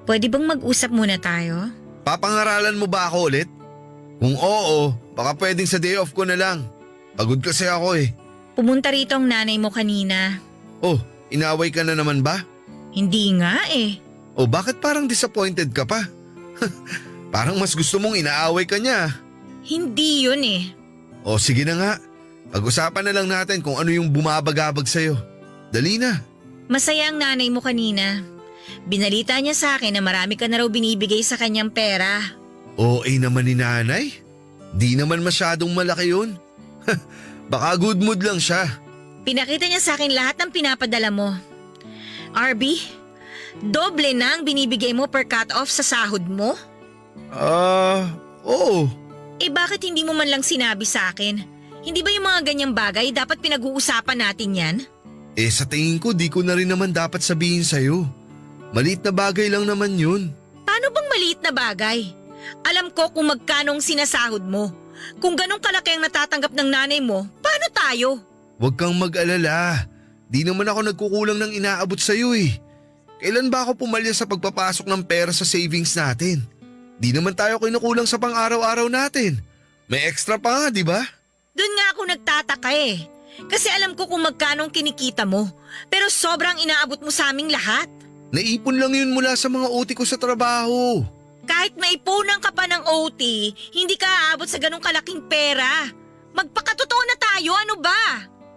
Pwede bang mag-usap muna tayo? Papangaralan mo ba ako ulit? Kung oo, baka pwedeng sa day off ko na lang. Pagod kasi ako eh. Pumunta rito ang nanay mo kanina. Oh, inaway ka na naman ba? Hindi nga eh. O bakit parang disappointed ka pa? Parang mas gusto mong inaaway ka niya. Hindi yun eh. O sige na nga, pag-usapan na lang natin kung ano yung bumabagabag sa'yo. Dali na. Masaya ang nanay mo kanina. Binalita niya sa akin na marami ka na raw binibigay sa kanyang pera. OA naman ni nanay. Di naman masyadong malaki yun. Baka good mood lang siya. Pinakita niya sa akin lahat ng pinapadala mo. RB, doble na ang binibigay mo per cut-off sa sahod mo? Oo. Eh bakit hindi mo man lang sinabi sa akin? Hindi ba yung mga ganyang bagay dapat pinag-uusapan natin yan? Eh sa tingin ko di ko na rin naman dapat sabihin sa'yo. Maliit na bagay lang naman yun. Paano bang maliit na bagay? Alam ko kung magkano ang sinasahod mo. Kung ganong kalaki ang natatanggap ng nanay mo, paano tayo? Huwag kang mag-alala. Di naman ako nagkukulang ng inaabot sa'yo eh. Kailan ba ako pumalya sa pagpapasok ng pera sa savings natin? Di naman tayo kinukulang sa pang-araw-araw natin. May extra pa nga, di ba? Doon nga ako nagtataka eh. Kasi alam ko kung magkano ang kinikita mo. Pero sobrang inaabot mo sa aming lahat. Naipon lang yun mula sa mga OT ko sa trabaho. Kahit maipunan ka pa ng OT, hindi ka aabot sa ganong kalaking pera. Magpakatotoo na tayo, ano ba?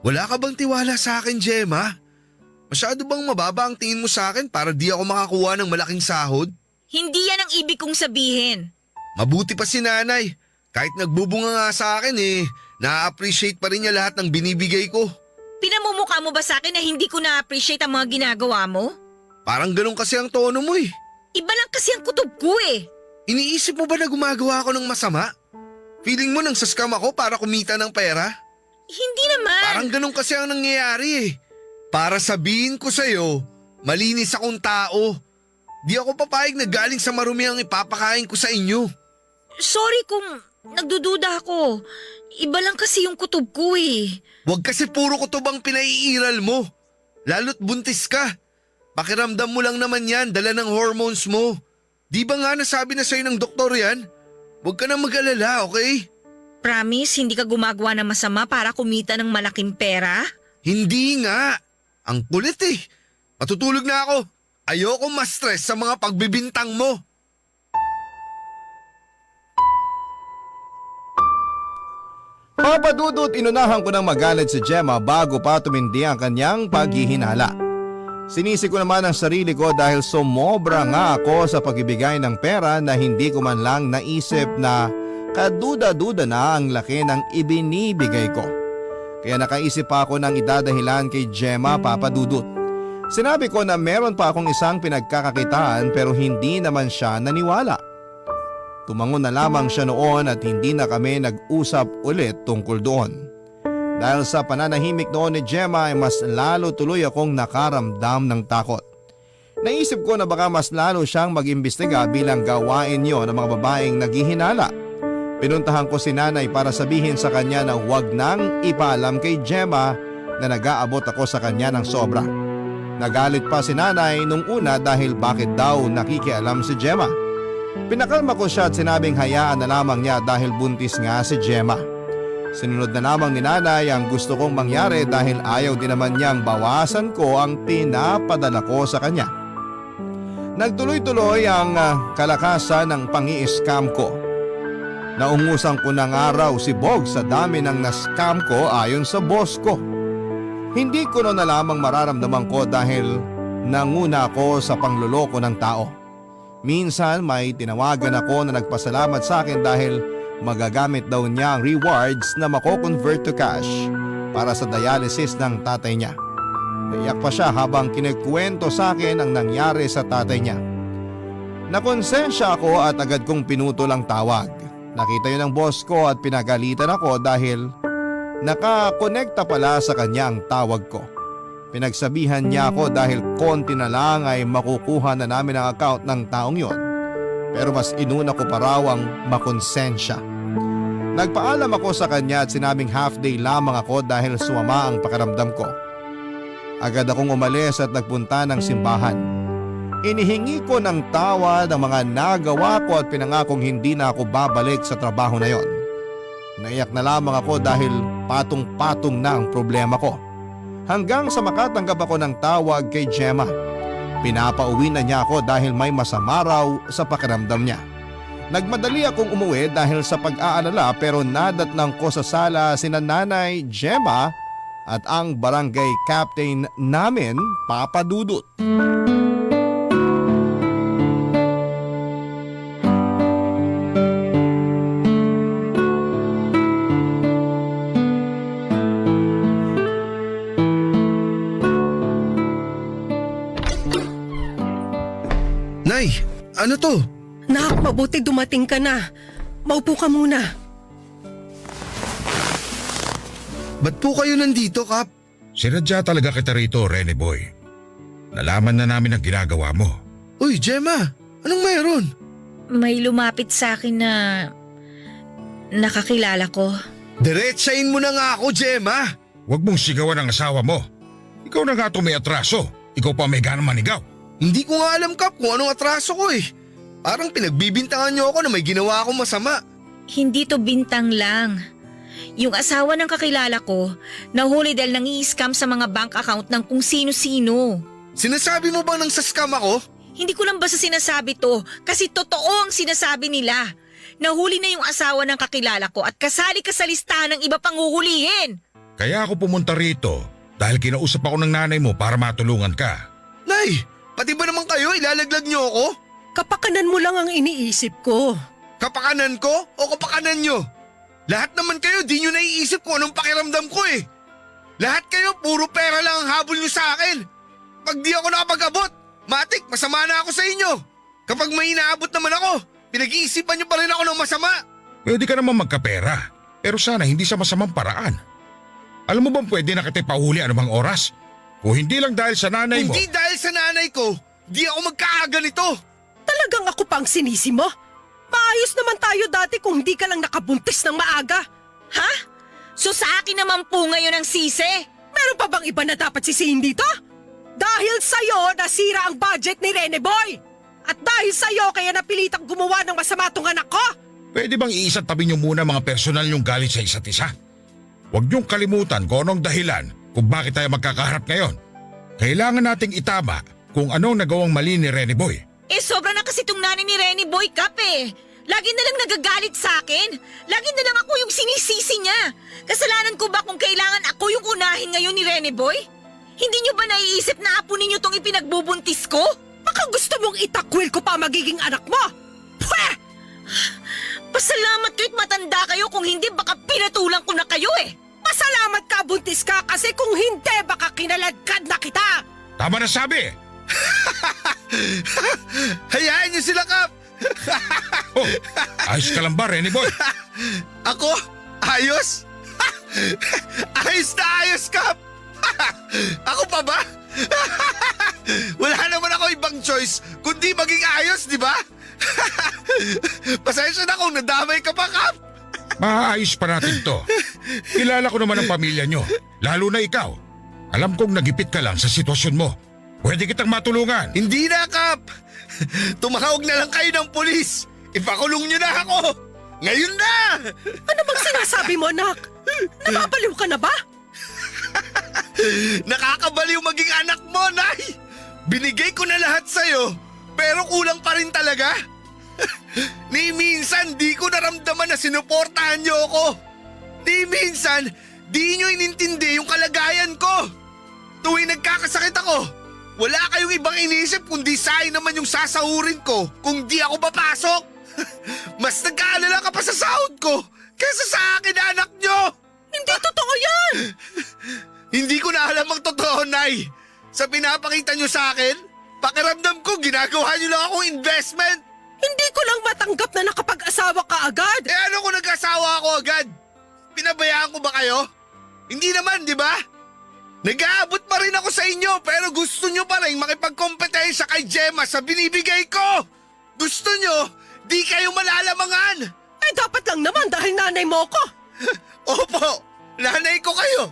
Wala ka bang tiwala sa akin, Gemma? Masyado bang mababa ang tingin mo sa akin para di ako makakuha ng malaking sahod? Hindi yan ang ibig kong sabihin. Mabuti pa si nanay. Kahit nagbubunga nga sa akin na-appreciate pa rin niya lahat ng binibigay ko. Pinamumukha mo ba sa akin na hindi ko na-appreciate ang mga ginagawa mo? Parang ganun kasi ang tono mo eh. Iba lang kasi ang kutob ko eh. Iniisip mo ba na gumagawa ako ng masama? Feeling mo nang saskam ako para kumita ng pera? Hindi naman. Parang ganun kasi ang nangyayari eh. Para sabihin ko sa'yo, malinis akong tao. Di ako papayag na galing sa marumi ang ipapakain ko sa inyo. Sorry kung nagdududa ako. Iba lang kasi yung kutob ko eh. Huwag kasi puro kutob ang pinaiiral mo. Lalo't buntis ka. Pakiramdam mo lang naman yan, dala ng hormones mo. Di ba nga nasabi na sa'yo ng doktor yan? Huwag ka na mag-alala, okay? Promise, hindi ka gumagawa ng masama para kumita ng malaking pera? Hindi nga. Ang kulit eh. Matutulog na ako. Ayoko ma-stress sa mga pagbibintang mo. Papadudot, inunahan ko ng magalit si Gemma bago pa tumindi ang kanyang paghihinala. Sinisi ko naman ang sarili ko dahil sumobra nga ako sa pagbibigay ng pera na hindi ko man lang naisip na kaduda-duda na ang laki ng ibinibigay ko. Kaya nakaisip pa ako ng idadahilan kay Gemma, Papadudot. Sinabi ko na meron pa akong isang pinagkakakitaan pero hindi naman siya naniwala. Tumango na lamang siya noon at hindi na kami nag-usap ulit tungkol doon. Dahil sa pananahimik noon ni Gemma ay mas lalo tuloy akong nakaramdam ng takot. Naisip ko na baka mas lalo siyang mag-imbestiga bilang gawain niyo ng mga babaeng naghihinala. Pinuntahan ko si nanay para sabihin sa kanya na huwag nang ipaalam kay Gemma na nag-aabot ako sa kanya ng sobra. Nagalit pa si nanay nung una dahil bakit daw nakikialam si Gemma. Pinakalma ko siya at sinabing hayaan na lamang niya dahil buntis nga si Gemma. Sinunod na lamang ni nanay ang gusto kong mangyari dahil ayaw din naman niyang bawasan ko ang pinapadala ko sa kanya. Nagtuloy-tuloy ang kalakasan ng pangi-scam ko. Naungusan ko ng araw si Bog sa dami ng na-scam ko ayon sa boss ko. Hindi ko na lamang mararamdaman ko dahil nanguna ako sa pangluloko ng tao. Minsan may tinawagan ako na nagpasalamat sa akin dahil magagamit daw niya ang rewards na mako-convert to cash para sa dialysis ng tatay niya. Naiyak pa siya habang kinikwento sa akin ang nangyari sa tatay niya. Nakonsensya ako at agad kong pinutol ang tawag. Nakita yun ng boss ko at pinagalitan ako dahil nakakonekta pala sa kanya ang tawag ko. Pinagsabihan niya ako dahil konti na lang ay makukuha na namin ang account ng taong yon. pero mas inuna ko pa raw ang makonsensya. Nagpaalam ako sa kanya at sinabing half day lamang ako dahil sumama ang pakiramdam ko. Agad akong umalis at nagpunta ng simbahan. Inihingi ko ng tawad ang mga nagawa ko at pinangakong hindi na ako babalik sa trabaho na yon. Naiyak na lamang ako dahil patong-patong na ang problema ko. Hanggang sa makatanggap ako ng tawag kay Gemma. Pinapauwi na niya ako dahil may masama raw sa pakiramdam niya. Nagmadali akong umuwi dahil sa pag-aalala pero nadatnang ko sa sala sina Nanay Gemma at ang barangay captain namin, Papa Dudut. Nay, ano to? Nak, mabuti dumating ka na. Maupo ka muna. Ba't po kayo nandito, Kap? Sinadya talaga kita rito, Rene Boy. Nalaman na namin ang ginagawa mo. Uy, Gemma, anong mayroon? May lumapit sa akin na nakakilala ko. Diretsahin mo na nga ako, Gemma. Huwag mong sigawan ang asawa mo. Ikaw na nga may atraso. Ikaw pa may ganang manigaw. Hindi ko nga alam, Kap, kung anong atraso ko eh. Parang pinagbibintangan niyo ako na may ginawa akong masama. Hindi to bintang lang. Yung asawa ng kakilala ko, nahuli dahil nangi-scam sa mga bank account ng kung sino-sino. Sinasabi mo bang nang sa-scam ako? Hindi ko lang basta sinasabi to kasi totoo ang sinasabi nila. Nahuli na yung asawa ng kakilala ko at kasali ka sa listahan ng iba pang huhulihin. Kaya ako pumunta rito dahil kinausap ako ng nanay mo para matulungan ka. Nay, pati ba naman kayo ilalaglag niyo ako? Kapakanan mo lang ang iniisip ko. Kapakanan ko o kapakanan nyo? Lahat naman kayo di nyo naiisip kung anong pakiramdam ko eh. Lahat kayo puro pera lang ang habol nyo sa akin. Pag di ako nakapag-abot, matik masama na ako sa inyo. Kapag may inaabot naman ako, pinag-iisipan nyo pa rin ako ng masama. Pwede ka naman magkapera, pero sana hindi sa masamang paraan. Alam mo bang pwede na kita ipahuli anumang oras? Kung hindi lang dahil sa nanay mo. Hindi dahil sa nanay ko, di ako magkaaga nito. Talagang ako pang sinisi mo? Maayos naman tayo dati kung hindi ka lang nakabuntis ng maaga. Ha? So sa akin naman po ngayon ang sisi? Meron pa bang iba na dapat sisihin dito? Dahil sa'yo, nasira ang budget ni Rene Boy. At dahil sa'yo, kaya napilitang gumawa ng masama tong anak ko. Pwede bang iisang tabi niyo muna mga personal niyong galit sa isa't isa? Huwag niyong kalimutan kung anong dahilan kung bakit tayo magkakaharap ngayon. Kailangan nating itama kung anong nagawang mali ni Rene Boy. Sobra na kasi itong nanay ni Rene Boy, Kap eh. Lagi na lang nagagalit sa akin. Lagi na lang ako yung sinisisi niya. Kasalanan ko ba kung kailangan ako yung unahin ngayon ni Rene Boy? Hindi niyo ba naiisip na apo ninyo tong ipinagbubuntis ko? Baka gusto mong itakwil ko pa magiging anak mo? Pweh! Pasalamat kayo't matanda kayo, kung hindi baka pinatulang ko na kayo eh. Pasalamat ka, buntis ka, kasi kung hindi, baka kinaladkad na kita! Tama na sabi! Hayaan niyo sila, Kap. Oh, ayos ka lang ba, Rene Boy? Ako? Ayos? Ayos na ayos, Kap. Ako pa ba? Wala naman ako ibang choice kundi maging ayos, di ba? Pasensya na kung nadamay ka pa, Kap. Maayos pa natin to. Kilala ko naman ang pamilya nyo, lalo na ikaw. Alam kong nagipit ka lang sa sitwasyon mo. Pwede kitang matulungan. Hindi na, Kap. Tumawag na lang kayo ng pulis. Ipakulong nyo na ako. Ngayon na! Ano bang sinasabi mo, anak? Napapaliw ka na ba? Nakakabaliw maging anak mo, Nay! Binigay ko na lahat sa'yo, pero kulang pa rin talaga. Ni minsan, di ko naramdaman na sinuportahan niyo ako. Ni minsan, di nyo inintindi yung kalagayan ko. Tuwing nagkakasakit ako, wala kayong ibang inisip kundi sayang naman yung sasahurin ko kung di ako papasok. Mas nag-aalala ka pa sa sahod ko kaysa sa akin, anak nyo. Hindi totoo yan! Hindi ko na alam ang totoo, Nay. Sa pinapakita nyo sa akin, pakiramdam ko ginagawa nyo lang akong investment. Hindi ko lang matanggap na nakapag-asawa ka agad. Eh ano kung nag-asawa ako agad? Pinabayaan ko ba kayo? Hindi naman, di ba? Nag-aabot pa rin ako sa inyo pero gusto nyo pa rin makipagkompetensya kay Gemma sa binibigay ko. Gusto nyo, Di kayo malalamangan! Eh dapat lang naman dahil nanay mo ko. Opo, nanay ko kayo.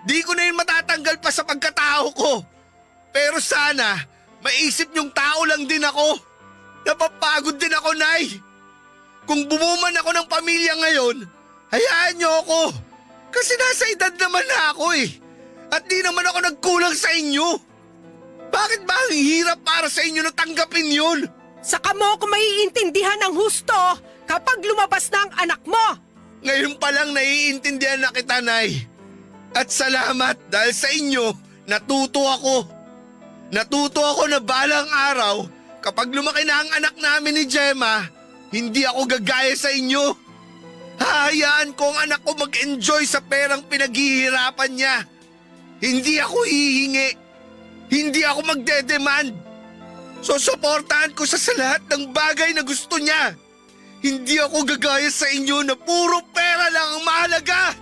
Di ko na yun matatanggal pa sa pagkatao ko. Pero sana, maisip niyong tao lang din ako. Napapagod din ako, Nay. Kung bumuman ako ng pamilya ngayon, hayaan niyo ako. Kasi nasa edad naman na ako eh. At di naman ako nagkulang sa inyo. Bakit ba ang hirap para sa inyo na tanggapin yun? Saka mo ako maiintindihan ng husto kapag lumabas na ang anak mo. Ngayon pa lang naiintindihan na kita, Nay. At salamat dahil sa inyo, natuto ako. Natuto ako na balang araw, kapag lumaki na ang anak namin ni Gemma, hindi ako gagaya sa inyo. Hahayaan ko ang anak ko mag-enjoy sa perang pinaghihirapan niya. Hindi ako hihingi. Hindi ako magdedemand. Susuportahan ko sa lahat ng bagay na gusto niya. Hindi ako gagaya sa inyo na puro pera lang ang mahalaga.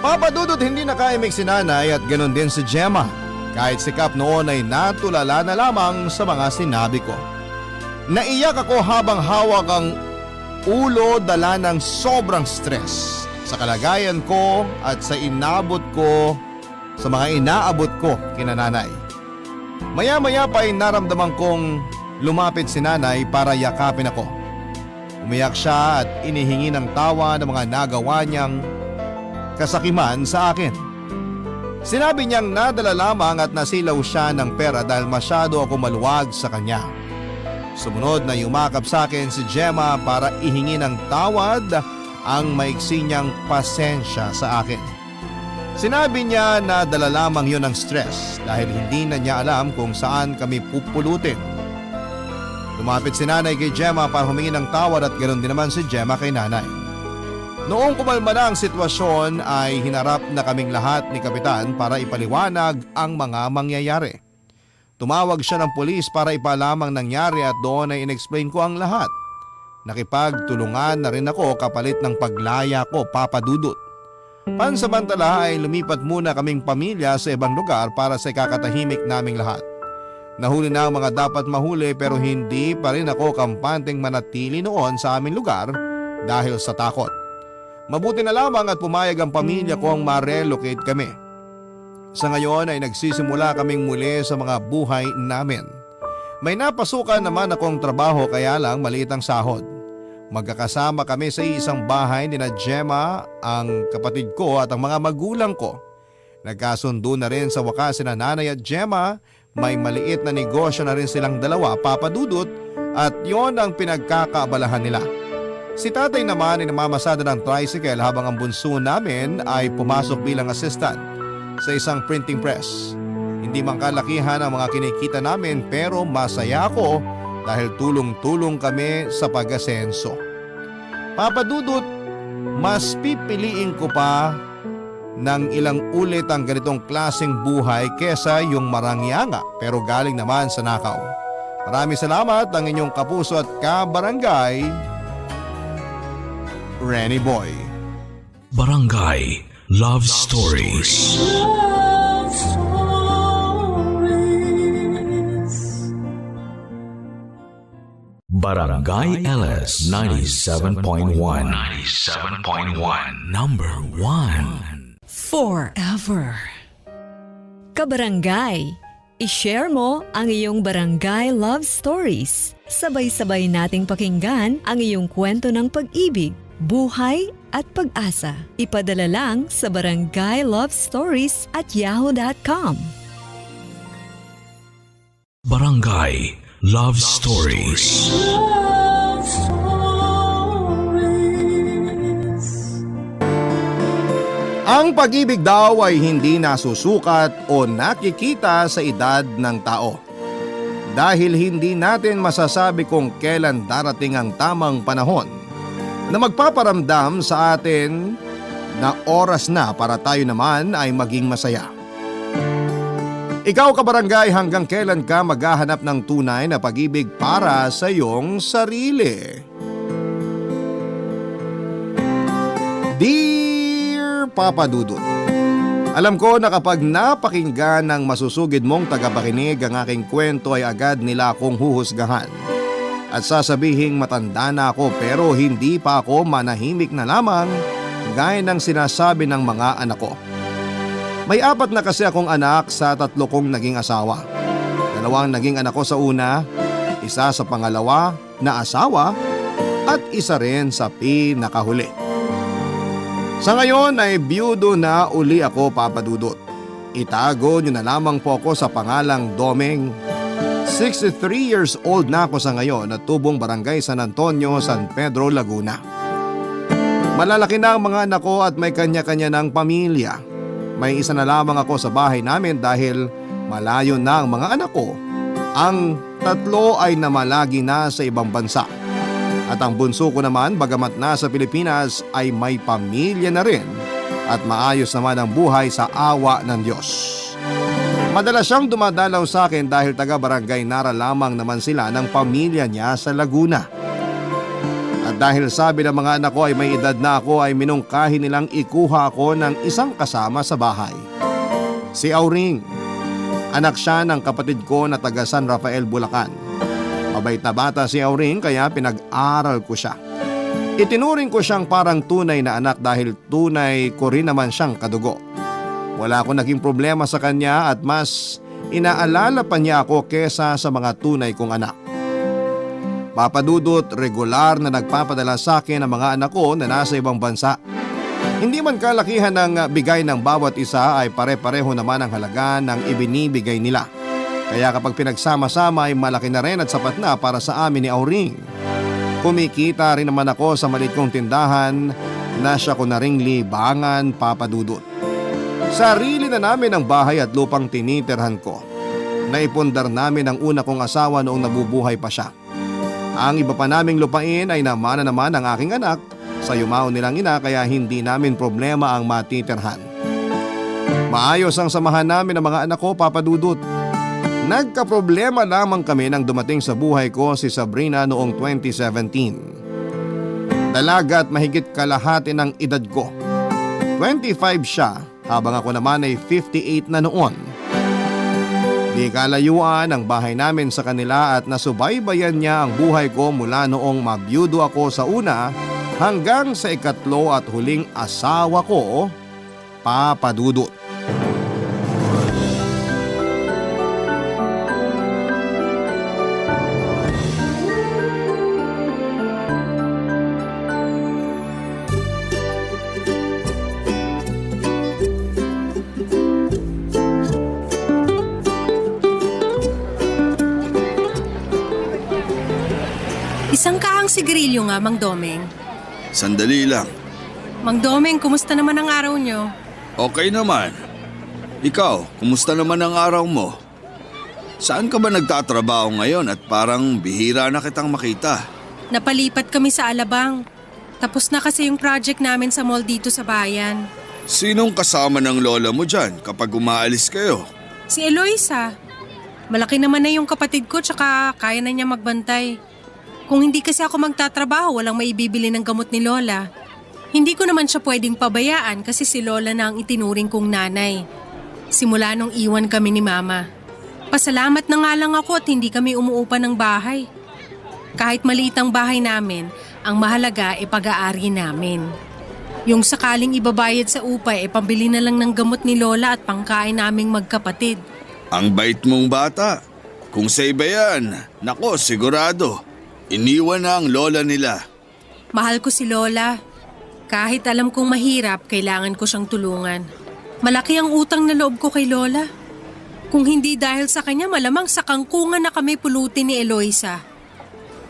Papa Dudut, hindi nakaimik si nanay at ganoon din si Gemma. Kahit sikap noon ay natulala na lamang sa mga sinabi ko. Naiyak ako habang hawak ang ulo dala ng sobrang stress sa kalagayan ko at sa mga inaabot ko kina nanay. Maya-maya pa ay naramdaman kong lumapit si nanay para yakapin ako. Umiyak siya at inihingi ng tawa ng mga nagawa niyang kasakiman sa akin. Sinabi niyang nadala lamang at nasilaw siya ng pera dahil masyado ako maluwag sa kanya. Sumunod na yumakap sa akin si Gemma para ihingi ng tawad ang maiksi niyang pasensya sa akin. Sinabi niya na dala lamang yun ng stress dahil hindi na niya alam kung saan kami pupulutin. Lumapit si nanay kay Gemma para humingi ng tawad at ganoon din naman si Gemma kay nanay. Noong kumalma na ang sitwasyon ay hinarap na kaming lahat ni Kapitan para ipaliwanag ang mga mangyayari. Tumawag siya ng pulis para ipalamang nangyari at doon ay inexplain ko ang lahat. Nakipagtulungan na rin ako kapalit ng paglaya ko, Papa Dudut. Pansamantala ay lumipat muna kaming pamilya sa ibang lugar para sa ikakatahimik naming lahat. Nahuli na ang mga dapat mahuli pero hindi pa rin ako kampanteng manatili noon sa aming lugar dahil sa takot. Mabuti na lamang at pumayag ang pamilya ko ang ma-relocate kami. Sa ngayon ay nagsisimula kaming muli sa mga buhay namin. May napasukan naman akong trabaho kaya lang maliit ang sahod. Magkakasama kami sa isang bahay ni na Gemma, ang kapatid ko at ang mga magulang ko. Nagkasundo na rin sa wakas sina nanay at Gemma, may maliit na negosyo na rin silang dalawa, Papa Dudut, at yon ang pinagkakaabalahan nila. Si tatay naman ay namamasada ng tricycle habang ang bunso namin ay pumasok bilang assistant sa isang printing press. Hindi man kalakihan ang mga kinikita namin pero masaya ako dahil tulong-tulong kami sa pag-asenso. Papa Dudut, mas pipiliin ko pa ng ilang ulit ang ganitong klaseng buhay kesa yung marangyanga pero galing naman sa nakaw. Maraming salamat ang inyong kapuso at kabarangay, Renny Boy. Barangay Love Stories. Love Stories. Barangay LS 97.1. 97.1. Number 1. Forever. Kabarangay, i-share mo ang iyong barangay love stories. Sabay-sabay nating pakinggan ang iyong kwento ng pag-ibig, buhay at pag-asa. Ipadala lang sa barangaylovestories@yahoo.com. Barangay Love Stories. Love Stories. Ang pag-ibig daw ay hindi nasusukat o nakikita sa edad ng tao. Dahil hindi natin masasabi kung kailan darating ang tamang panahon na magpaparamdam sa atin na oras na para tayo naman ay maging masaya. Ikaw kabarangay, hanggang kailan ka maghahanap ng tunay na pag-ibig para sa iyong sarili? Dear Papa Dudut, Alam ko na kapag napakinggan ng masusugid mong tagapakinig ang aking kwento ay agad nila akong huhusgahan. At sasabihing matanda na ako pero hindi pa ako manahimik na lamang gaya ng sinasabi ng mga anak ko. May 4 na kasi akong anak sa 3 kong naging asawa. 2 naging anak ko sa una, 1 sa pangalawa na asawa at 1 rin sa pinakahuli. Sa ngayon ay biyudo na uli ako, Papa Dudut. Itago niyo na lamang po ako sa pangalang Domeng. 63 years old na ako sa ngayon at tubong barangay San Antonio, San Pedro, Laguna. Malalaki na ang mga anak ko at may kanya-kanya ng pamilya. May 1 na lamang ako sa bahay namin dahil malayo na ang mga anak ko. Ang 3 ay namalagi na sa ibang bansa. At ang bunso ko naman bagamat nasa Pilipinas ay may pamilya na rin at maayos naman ang buhay sa awa ng Diyos. Madalas siyang dumadalaw sa akin dahil taga-barangay Nara lamang naman sila ng pamilya niya sa Laguna. At dahil sabi ng mga anak ko ay may edad na ako ay minungkahi nilang ikuha ako ng isang kasama sa bahay. Si Auring. Anak siya ng kapatid ko na taga San Rafael, Bulacan. Mabait na bata si Auring kaya pinag-aral ko siya. Itinuring ko siyang parang tunay na anak dahil tunay ko rin naman siyang kadugo. Wala akong naging problema sa kanya at mas inaalala pa niya ako kesa sa mga tunay kong anak. Papa Dudut, regular na nagpapadala sa akin ang mga anak ko na nasa ibang bansa. Hindi man kalakihan ng bigay ng bawat isa ay pare-pareho naman ang halaga ng ibinibigay nila. Kaya kapag pinagsama-sama ay malaki na rin at sapat na para sa amin ni Auring. Kumikita rin naman ako sa maliit kong tindahan na siya ko na ring libangan, Papa Dudut. Sarili na namin ang bahay at lupang tinitirhan ko. Naipundar namin ang una kong asawa noong nabubuhay pa siya. Ang iba pa naming lupain ay namana naman ang aking anak sa yumao nilang ina kaya hindi namin problema ang matitirhan. Maayos ang samahan namin ng mga anak ko, Papa Dudut. Nagkaproblema lamang kami nang dumating sa buhay ko si Sabrina noong 2017. Dalaga at mahigit kalahati ng edad ko. 25 siya habang ako naman ay 58 na noon. Di kalayuan ang bahay namin sa kanila at nasubaybayan niya ang buhay ko mula noong mabiyudo ako sa una hanggang sa 3 at huling asawa ko, Papa Dudut. Isang kahang sigarilyo nga, Mang Domeng. Sandali lang. Mang Domeng, kumusta naman ang araw nyo? Okay naman. Ikaw, kumusta naman ang araw mo? Saan ka ba nagtatrabaho ngayon at parang bihira na kitang makita? Napalipat kami sa Alabang. Tapos na kasi yung project namin sa mall dito sa bayan. Sinong kasama ng lola mo dyan kapag umaalis kayo? Si Eloisa. Malaki naman na yung kapatid ko tsaka kaya na niya magbantay. Kung hindi kasi ako magtatrabaho, walang maibibili ng gamot ni Lola. Hindi ko naman siya pwedeng pabayaan kasi si Lola na ang itinuring kong nanay. Simula nung iwan kami ni Mama. Pasalamat na nga lang ako at hindi kami umuupa ng bahay. Kahit maliit ang bahay namin, ang mahalaga ay pag-aari namin. Yung sakaling ibabayad sa upa ay pambili na lang ng gamot ni Lola at pangkain naming magkapatid. Ang bait mong bata. Kung sa iba yan, nako sigurado. Iniwan na ang lola nila. Mahal ko si Lola. Kahit alam kong mahirap, kailangan ko siyang tulungan. Malaki ang utang na loob ko kay Lola. Kung hindi dahil sa kanya, malamang sa kangkungan na kami pulutin ni Eloisa.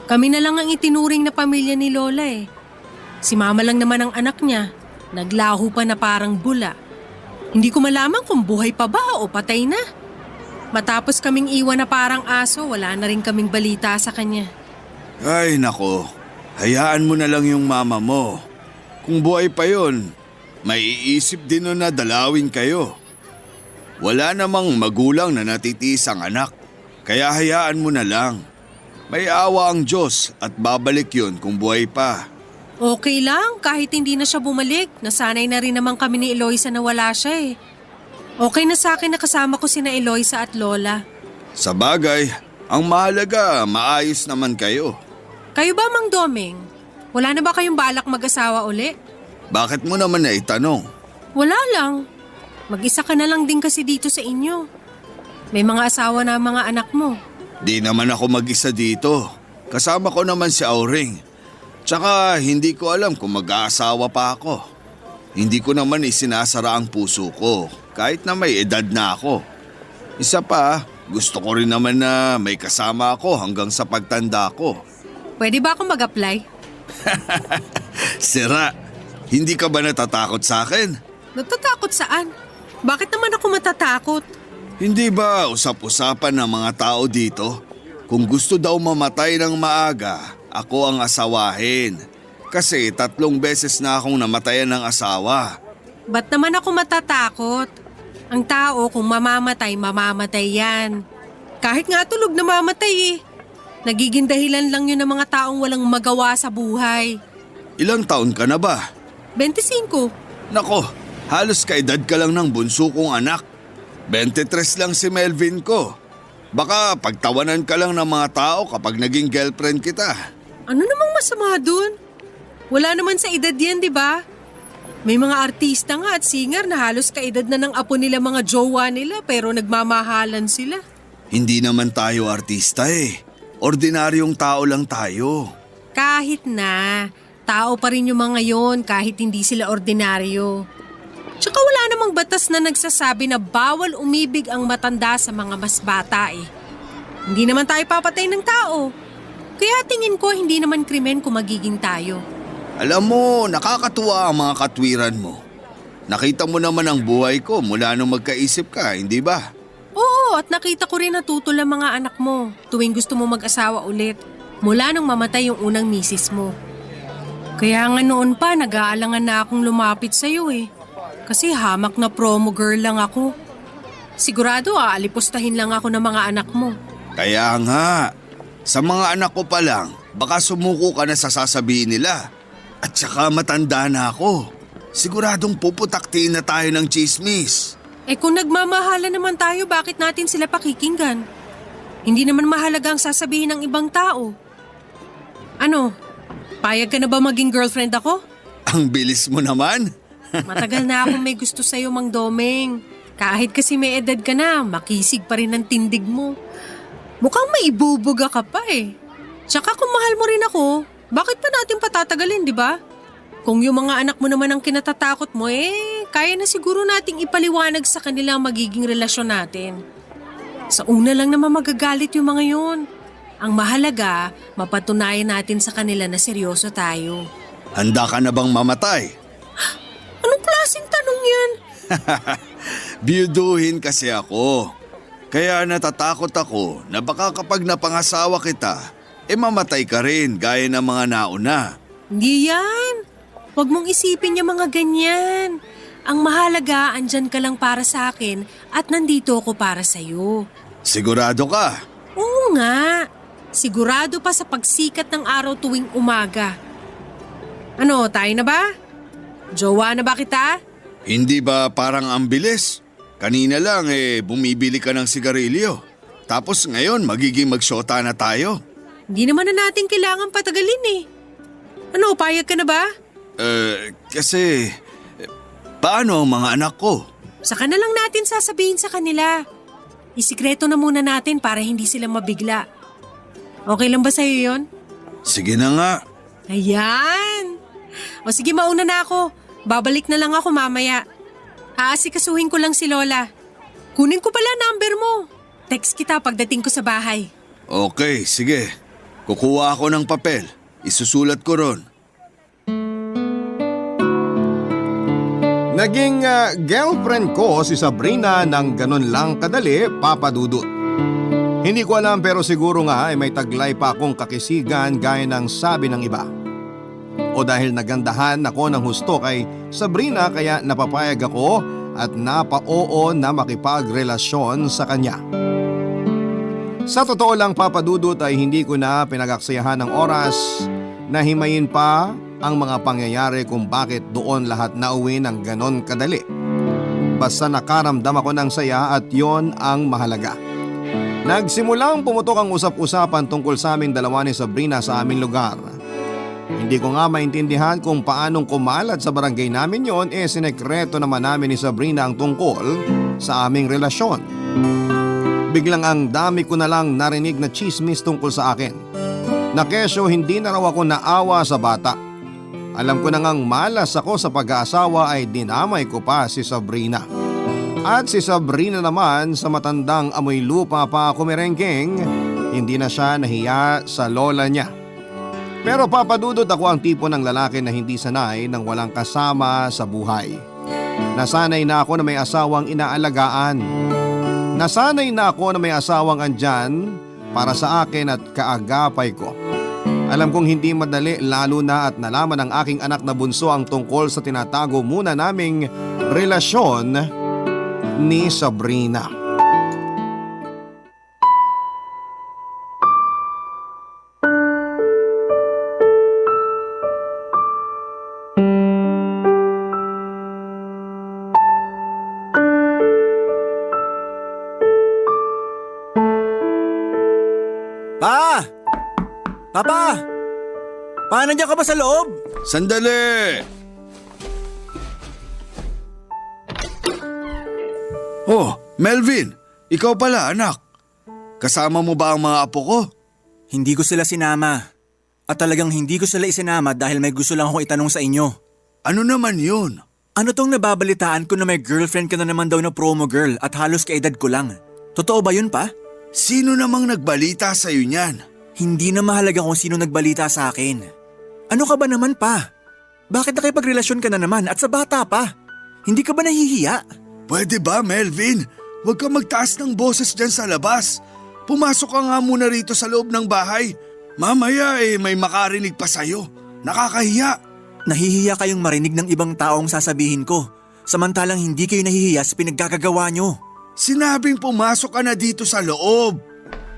Kami na lang ang itinuring na pamilya ni Lola eh. Si Mama lang naman ang anak niya. Naglaho pa na parang bula. Hindi ko malaman kung buhay pa ba o patay na. Matapos kaming iwan na parang aso, wala na rin kaming balita sa kanya. Ay nako, hayaan mo na lang yung mama mo. Kung buhay pa yon, maiisip din nun na dalawin kayo. Wala namang magulang na natitiis ang anak, kaya hayaan mo na lang. May awa ang Diyos at babalik yun kung buhay pa. Okay lang, kahit hindi na siya bumalik. Nasanay na rin naman kami ni Eloisa na wala siya eh. Okay na sa akin na kasama ko sina Eloisa at Lola. Sa bagay, ang mahalaga, maayos naman kayo. Kayo ba, Mang Doming? Wala na ba kayong balak mag-asawa uli? Bakit mo naman naitanong? Wala lang. Mag-isa ka na lang din kasi dito sa inyo. May mga asawa na ang mga anak mo. Di naman ako mag-isa dito. Kasama ko naman si Auring. Tsaka hindi ko alam kung mag-aasawa pa ako. Hindi ko naman isinasara ang puso ko kahit na may edad na ako. Isa pa, gusto ko rin naman na may kasama ako hanggang sa pagtanda ko. Pwede ba akong mag-apply? Sira, hindi ka ba natatakot sa akin? Natatakot saan? Bakit naman ako matatakot? Hindi ba usap-usapan ng mga tao dito? Kung gusto daw mamatay ng maaga, ako ang asawahin. Kasi 3 beses na akong namatayan ng asawa. Ba't naman ako matatakot? Ang tao kung mamamatay, mamamatay yan. Kahit nga tulog na mamatay eh. Nagiging dahilan lang yun ng mga taong walang magawa sa buhay. Ilang taon ka na ba? 25. Nako, halos kaedad ka lang ng bunso kong anak. 23 lang si Melvin ko. Baka pagtawanan ka lang ng mga tao kapag naging girlfriend kita. Ano namang masama dun? Wala naman sa edad yan, di ba? May mga artista nga at singer na halos kaedad na ng apo nila mga jowa nila pero nagmamahalan sila. Hindi naman tayo artista eh. Ordinaryong tao lang tayo. Kahit na, tao pa rin yung mga yon kahit hindi sila ordinaryo. Tsaka wala namang batas na nagsasabi na bawal umibig ang matanda sa mga mas bata eh. Hindi naman tayo papatay ng tao. Kaya tingin ko hindi naman krimen kung magiging tayo. Alam mo, nakakatuwa ang mga katwiran mo. Nakita mo naman ang buhay ko mula nung magkaisip ka, hindi ba? Oo, at nakita ko rin natutol ang mga anak mo tuwing gusto mo mag-asawa ulit mula nung mamatay yung unang misis mo. Kaya nga noon pa nag-aalangan na akong lumapit sa'yo eh. Kasi hamak na promo girl lang ako. Sigurado aalipustahin lang ako ng mga anak mo. Kaya nga, sa mga anak ko pa lang, baka sumuko ka na sa sasabihin nila. At saka matanda na ako. Siguradong puputaktiin na tayo ng chismis. Eh kung nagmamahala naman tayo, bakit natin sila pakikinggan? Hindi naman mahalaga ang sasabihin ng ibang tao. Ano, payag ka na ba maging girlfriend ako? Ang bilis mo naman. Matagal na akong may gusto sa'yo, Mang Domeng. Kahit kasi may edad ka na, makisig pa rin ang tindig mo. Mukhang may ibubuga ka pa eh. Tsaka kung mahal mo rin ako, bakit pa natin patatagalin, di ba? Kung yung mga anak mo naman ang kinatatakot mo, kaya na siguro nating ipaliwanag sa kanila ang magiging relasyon natin. Sa una lang naman magagalit yung mga yun. Ang mahalaga, mapatunayan natin sa kanila na seryoso tayo. Handa ka na bang mamatay? Anong klaseng tanong yan? Biyuduhin kasi ako. Kaya natatakot ako na baka kapag napangasawa kita, mamatay ka rin gaya ng mga nauna. Hindi yan. Huwag mong isipin yung mga ganyan. Ang mahalaga, andyan ka lang para sa akin at nandito ako para sa'yo. Sigurado ka? Oo nga. Sigurado pa sa pagsikat ng araw tuwing umaga. Ano, tayo na ba? Jowa na ba kita? Hindi ba parang ang bilis? Kanina lang bumibili ka ng sigarilyo. Tapos ngayon magiging magsyota na tayo. Hindi naman na natin kailangan patagalin eh. Ano, payag ka na ba? Kasi paano ang mga anak ko? Saka na lang natin sasabihin sa kanila. Isikreto na muna natin para hindi sila mabigla. Okay lang ba sa'yo yun? Sige na nga. Ayan! O sige, mauna na ako. Babalik na lang ako mamaya. Aasikasuhin ko lang si Lola. Kunin ko pala number mo. Text kita pagdating ko sa bahay. Okay, sige. Kukuha ako ng papel. Isusulat ko ron. Naging girlfriend ko si Sabrina ng ganun lang kadali, Papa Dudut. Hindi ko alam pero siguro nga ay may taglay pa akong kakisigan gaya ng sabi ng iba. O dahil nagandahan ako ng husto kay Sabrina kaya napapayag ako at napa-oo na makipagrelasyon sa kanya. Sa totoo lang, Papa Dudut, ay hindi ko na pinagaksayahan ng oras na himayin pa ang mga pangyayari kung bakit doon lahat nauwi ng ganon kadali. Basta nakaramdam ako ng saya at yon ang mahalaga. Nagsimulang pumutok ang usap-usapan tungkol sa aming dalawa ni Sabrina sa aming lugar. Hindi ko nga maintindihan kung paanong kumalat sa barangay namin yon, sinekreto naman namin ni Sabrina ang tungkol sa aming relasyon. Biglang ang dami ko na lang narinig na chismis tungkol sa akin. Na kesyo hindi na raw ako naawa sa bata. Alam ko na ngang malas ako sa pag-aasawa ay dinamay ko pa si Sabrina. At si Sabrina naman sa matandang amoy lupa pa kumirengking, hindi na siya nahiya sa lola niya. Pero papadudot ako ang tipo ng lalaki na hindi sanay ng walang kasama sa buhay. Nasanay na ako na may asawang inaalagaan. Nasanay na ako na may asawang andyan para sa akin at kaagapay ko. Alam kong hindi madali lalo na at nalaman ng aking anak na bunso ang tungkol sa tinatago muna naming relasyon ni Sabrina. Pa! Papa! Pa, nandiyan ka ba sa loob? Sandali! Oh, Melvin, ikaw pala anak. Kasama mo ba ang mga apo ko? Hindi ko sila sinama. At talagang hindi ko sila isinama dahil may gusto lang akong itanong sa inyo. Ano naman yun? Ano tong nababalitaan ko na may girlfriend ka na naman daw na promo girl at halos kaedad ko lang? Totoo ba yun, pa? Sino namang nagbalita sa'yo niyan? Hindi na mahalaga kung sino nagbalita sa akin. Ano ka ba naman, pa? Bakit nakipagrelasyon ka na naman at sa bata pa? Hindi ka ba nahihiya? Pwede ba, Melvin? Huwag kang magtaas ng boses dyan sa labas. Pumasok ka nga muna rito sa loob ng bahay. Mamaya may makarinig pa sa'yo. Nakakahiya. Nahihiya kayong marinig ng ibang taong sasabihin ko, samantalang hindi kayo nahihiya sa pinaggagawa nyo. Sinabing pumasok ka na dito sa loob.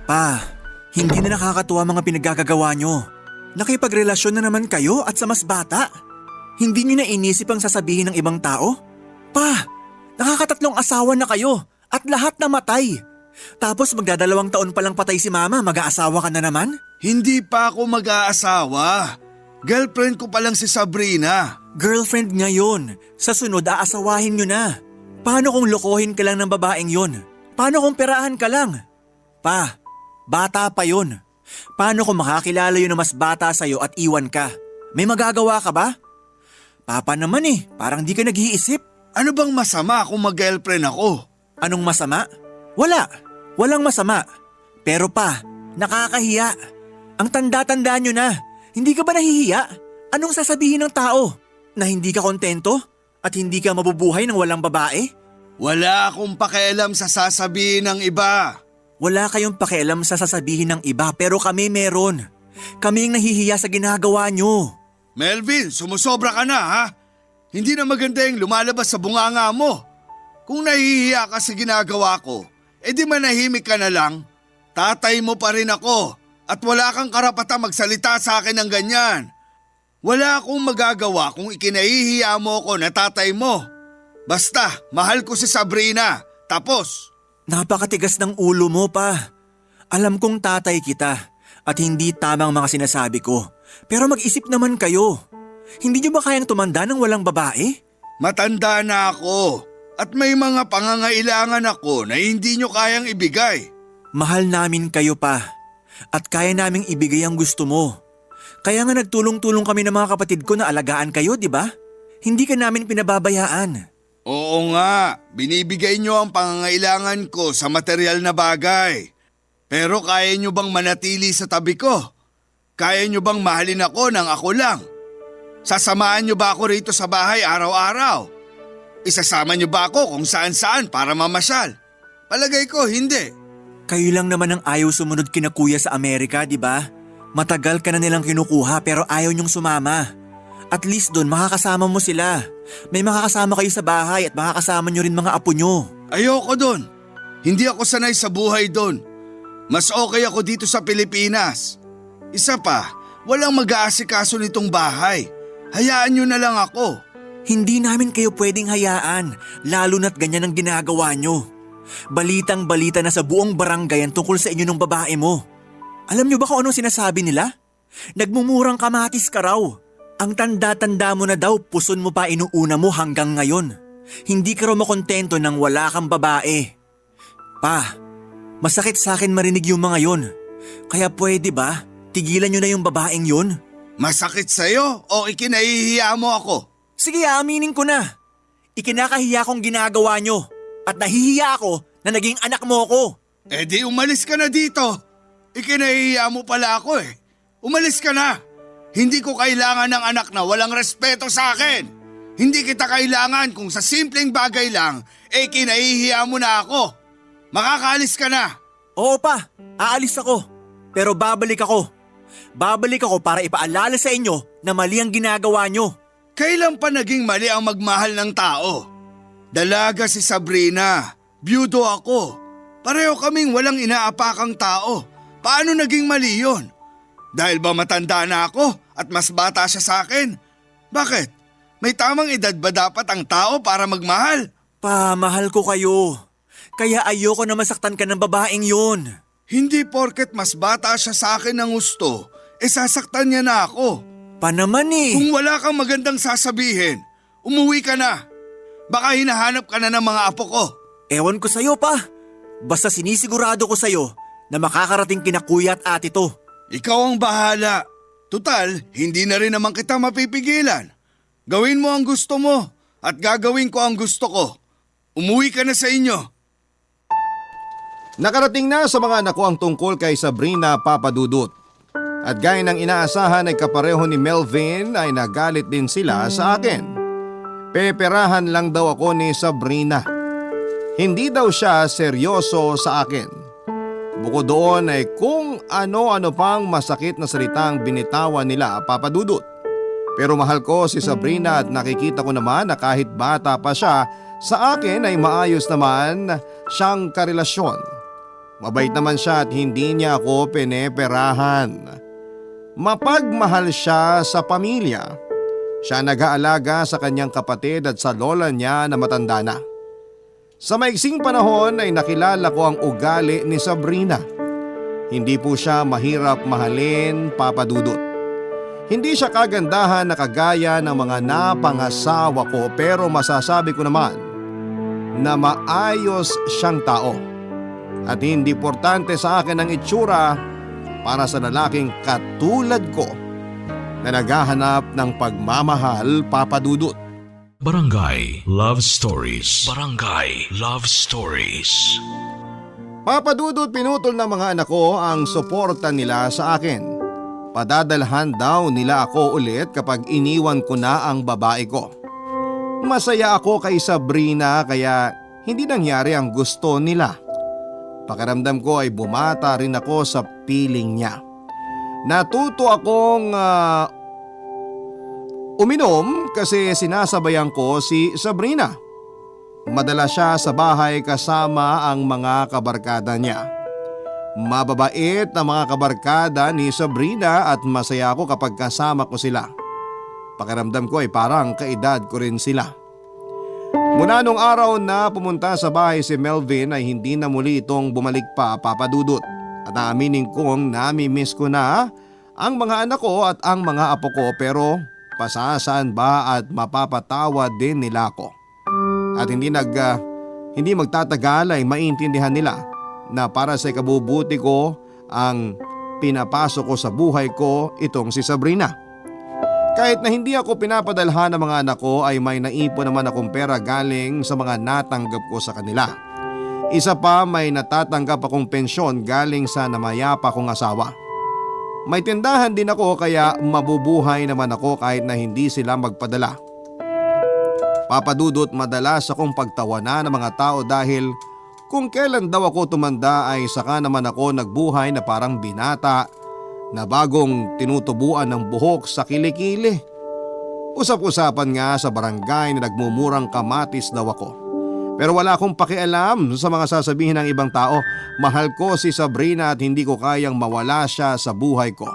Pa, hindi na nakakatuwa mga pinaggagawa nyo. Nakipagrelasyon na naman kayo at sa mas bata. Hindi nyo na inisip ang sasabihin ng ibang tao? Pa, nakakatatlong asawa na kayo at lahat namatay. Tapos magdadalawang taon palang patay si mama, mag-aasawa ka na naman? Hindi pa ako mag-aasawa. Girlfriend ko pa lang si Sabrina. Girlfriend ngayon, sa sunod aasawahin nyo na. Paano kung lokohin ka lang ng babaeng yon? Paano kung perahan ka lang? Pa, bata pa yon. Paano kung makakilala yun na mas bata sa'yo at iwan ka? May magagawa ka ba? Papa naman parang di ka nag-iisip. Ano bang masama kung mag-girlfriend ako? Anong masama? Wala. Walang masama. Pero pa, nakakahiya. Ang tanda-tanda nyo na. Hindi ka ba nahihiya? Anong sasabihin ng tao? Na hindi ka kontento? At hindi ka mabubuhay ng walang babae? Wala akong pakialam sa sasabihin ng iba. Wala kayong pakialam sa sasabihin ng iba pero kami meron. Kami ang nahihiya sa ginagawa nyo. Melvin, sumusobra ka na ha? Hindi na maganda yung lumalabas sa bunganga mo. Kung nahihiya ka sa ginagawa ko, edi manahimik ka na lang. Tatay mo pa rin ako at wala kang karapatang magsalita sa akin ng ganyan. Wala akong magagawa kung ikinahihiya mo ko na tatay mo. Basta, mahal ko si Sabrina. Tapos. Napakatigas ng ulo mo pa. Alam kong tatay kita at hindi tamang mga sinasabi ko. Pero mag-isip naman kayo. Hindi nyo ba kayang tumanda ng walang babae? Matanda na ako at may mga pangangailangan ako na hindi nyo kayang ibigay. Mahal namin kayo pa at kaya naming ibigay ang gusto mo. Kaya nga nagtulong-tulong kami ng mga kapatid ko na alagaan kayo, di ba? Hindi ka namin pinababayaan. Oo nga, binibigay nyo ang pangangailangan ko sa material na bagay. Pero kaya nyo bang manatili sa tabi ko? Kaya nyo bang mahalin ako ng ako lang? Sasamahan nyo ba ako rito sa bahay araw-araw? Isasama nyo ba ako kung saan-saan para mamasyal? Palagay ko, hindi. Kayo lang naman ang ayaw sumunod kina kuya sa Amerika, di ba? Matagal ka na nilang kinukuha pero ayaw nyong sumama. At least doon makakasama mo sila. May makakasama kayo sa bahay at makakasama nyo rin mga apo nyo. Ayoko doon. Hindi ako sanay sa buhay doon. Mas okay ako dito sa Pilipinas. Isa pa, walang mag-aasikaso nitong bahay. Hayaan nyo na lang ako. Hindi namin kayo pwedeng hayaan, lalo na't ganyan ang ginagawa nyo. Balitang balita na sa buong barangay ang tungkol sa inyo ng babae mo. Alam nyo ba kung anong sinasabi nila? Nagmumurang kamatis ka raw. Ang tanda-tanda mo na daw, puson mo pa inuuna mo hanggang ngayon. Hindi ka raw makontento nang wala kang babae. Pa, masakit sa akin marinig yung mga yon. Kaya pwede ba, tigilan nyo na yung babaeng yun? Masakit sa'yo o ikinahihiya mo ako? Sige, aaminin ko na. Ikinakahiya kong ginagawa nyo. At nahihiya ako na naging anak mo ko. Eh di umalis ka na dito. Ikinahihiya mo pala ako eh. Umalis ka na. Hindi ko kailangan ng anak na walang respeto sa akin. Hindi kita kailangan kung sa simpleng bagay lang, kinahihiya mo na ako. Makakaalis ka na. Oo pa, aalis ako. Pero babalik ako. Babalik ako para ipaalala sa inyo na mali ang ginagawa nyo. Kailan pa naging mali ang magmahal ng tao? Dalaga si Sabrina. Byudo ako. Pareho kaming walang inaapakang tao. Paano naging mali yun? Dahil ba matanda na ako at mas bata siya sa akin? Bakit? May tamang edad ba dapat ang tao para magmahal? Pa, mahal ko kayo. Kaya ayoko na masaktan ka ng babaeng yun. Hindi porket mas bata siya sa akin ng gusto, sasaktan niya na ako. Pa naman eh. Kung wala kang magandang sasabihin, umuwi ka na. Baka hinahanap ka na ng mga apo ko. Ewan ko sa'yo pa. Basta sinisigurado ko sa'yo na makakarating kina kuya at ate to. Ikaw ang bahala. Tutal, hindi na rin naman kita mapipigilan. Gawin mo ang gusto mo at gagawin ko ang gusto ko. Umuwi ka na sa inyo. Nakarating na sa mga anak ko ang tungkol kay Sabrina Papadudut. At gaya ng inaasahan ay kapareho ni Melvin ay nagalit din sila sa akin. Peperahan lang daw ako ni Sabrina. Hindi daw siya seryoso sa akin. Bukod doon ay kung ano-ano pang masakit na salitang binitawan nila Papadudut. Pero mahal ko si Sabrina at nakikita ko naman na kahit bata pa siya, sa akin ay maayos naman siyang karelasyon. Mabait naman siya at hindi niya ako pineperahan. Mapagmahal siya sa pamilya. Siya nag-aalaga sa kanyang kapatid at sa lola niya na matanda na. Sa maiksing panahon ay nakilala ko ang ugali ni Sabrina. Hindi po siya mahirap mahalin, Papadudut. Hindi siya kagandahan na kagaya ng mga napangasawa ko pero masasabi ko naman na maayos siyang tao. At hindi importante sa akin ang itsura para sa lalaking katulad ko na naghahanap ng pagmamahal, Papadudut. Barangay Love Stories. Barangay Love Stories. Papadudut, pinutol ng mga anak ko ang suporta nila sa akin. Padadalhan daw nila ako ulit kapag iniwan ko na ang babae ko. Masaya ako kay Sabrina kaya hindi nangyari ang gusto nila. Pakiramdam ko ay bumata rin ako sa piling niya. Natuto akong uminom kasi sinasabayan ko si Sabrina. Madalas siya sa bahay kasama ang mga kabarkada niya. Mababait na mga kabarkada ni Sabrina at masaya ako kapag kasama ko sila. Pakiramdam ko ay parang kaedad ko rin sila. Mula nung araw na pumunta sa bahay si Melvin ay hindi na muli itong bumalik pa, Papadudut. At naaminin kong nami-miss ko na ang mga anak ko at ang mga apo ko pero pasasaan ba at mapapatawa din nila ako. At hindi magtatagal ay maintindihan nila na para sa ikabubuti ko ang pinapasok ko sa buhay ko itong si Sabrina. Kahit na hindi ako pinapadalhan ng mga anak ko ay may naipon naman akong pera galing sa mga natanggap ko sa kanila. Isa pa, may natatanggap akong pensyon galing sa namayapa kong asawa. May tindahan din ako kaya mabubuhay naman ako kahit na hindi sila magpadala. Papadudut, madalas akong pagtawanan ng mga tao dahil kung kailan daw ako tumanda ay saka naman ako nagbuhay na parang binata na bagong tinutubuan ng buhok sa kilikili. Usap-usapan nga sa barangay na nagmumurang kamatis daw ako. Pero wala akong pakialam sa mga sasabihin ng ibang tao. Mahal ko si Sabrina at hindi ko kayang mawala siya sa buhay ko.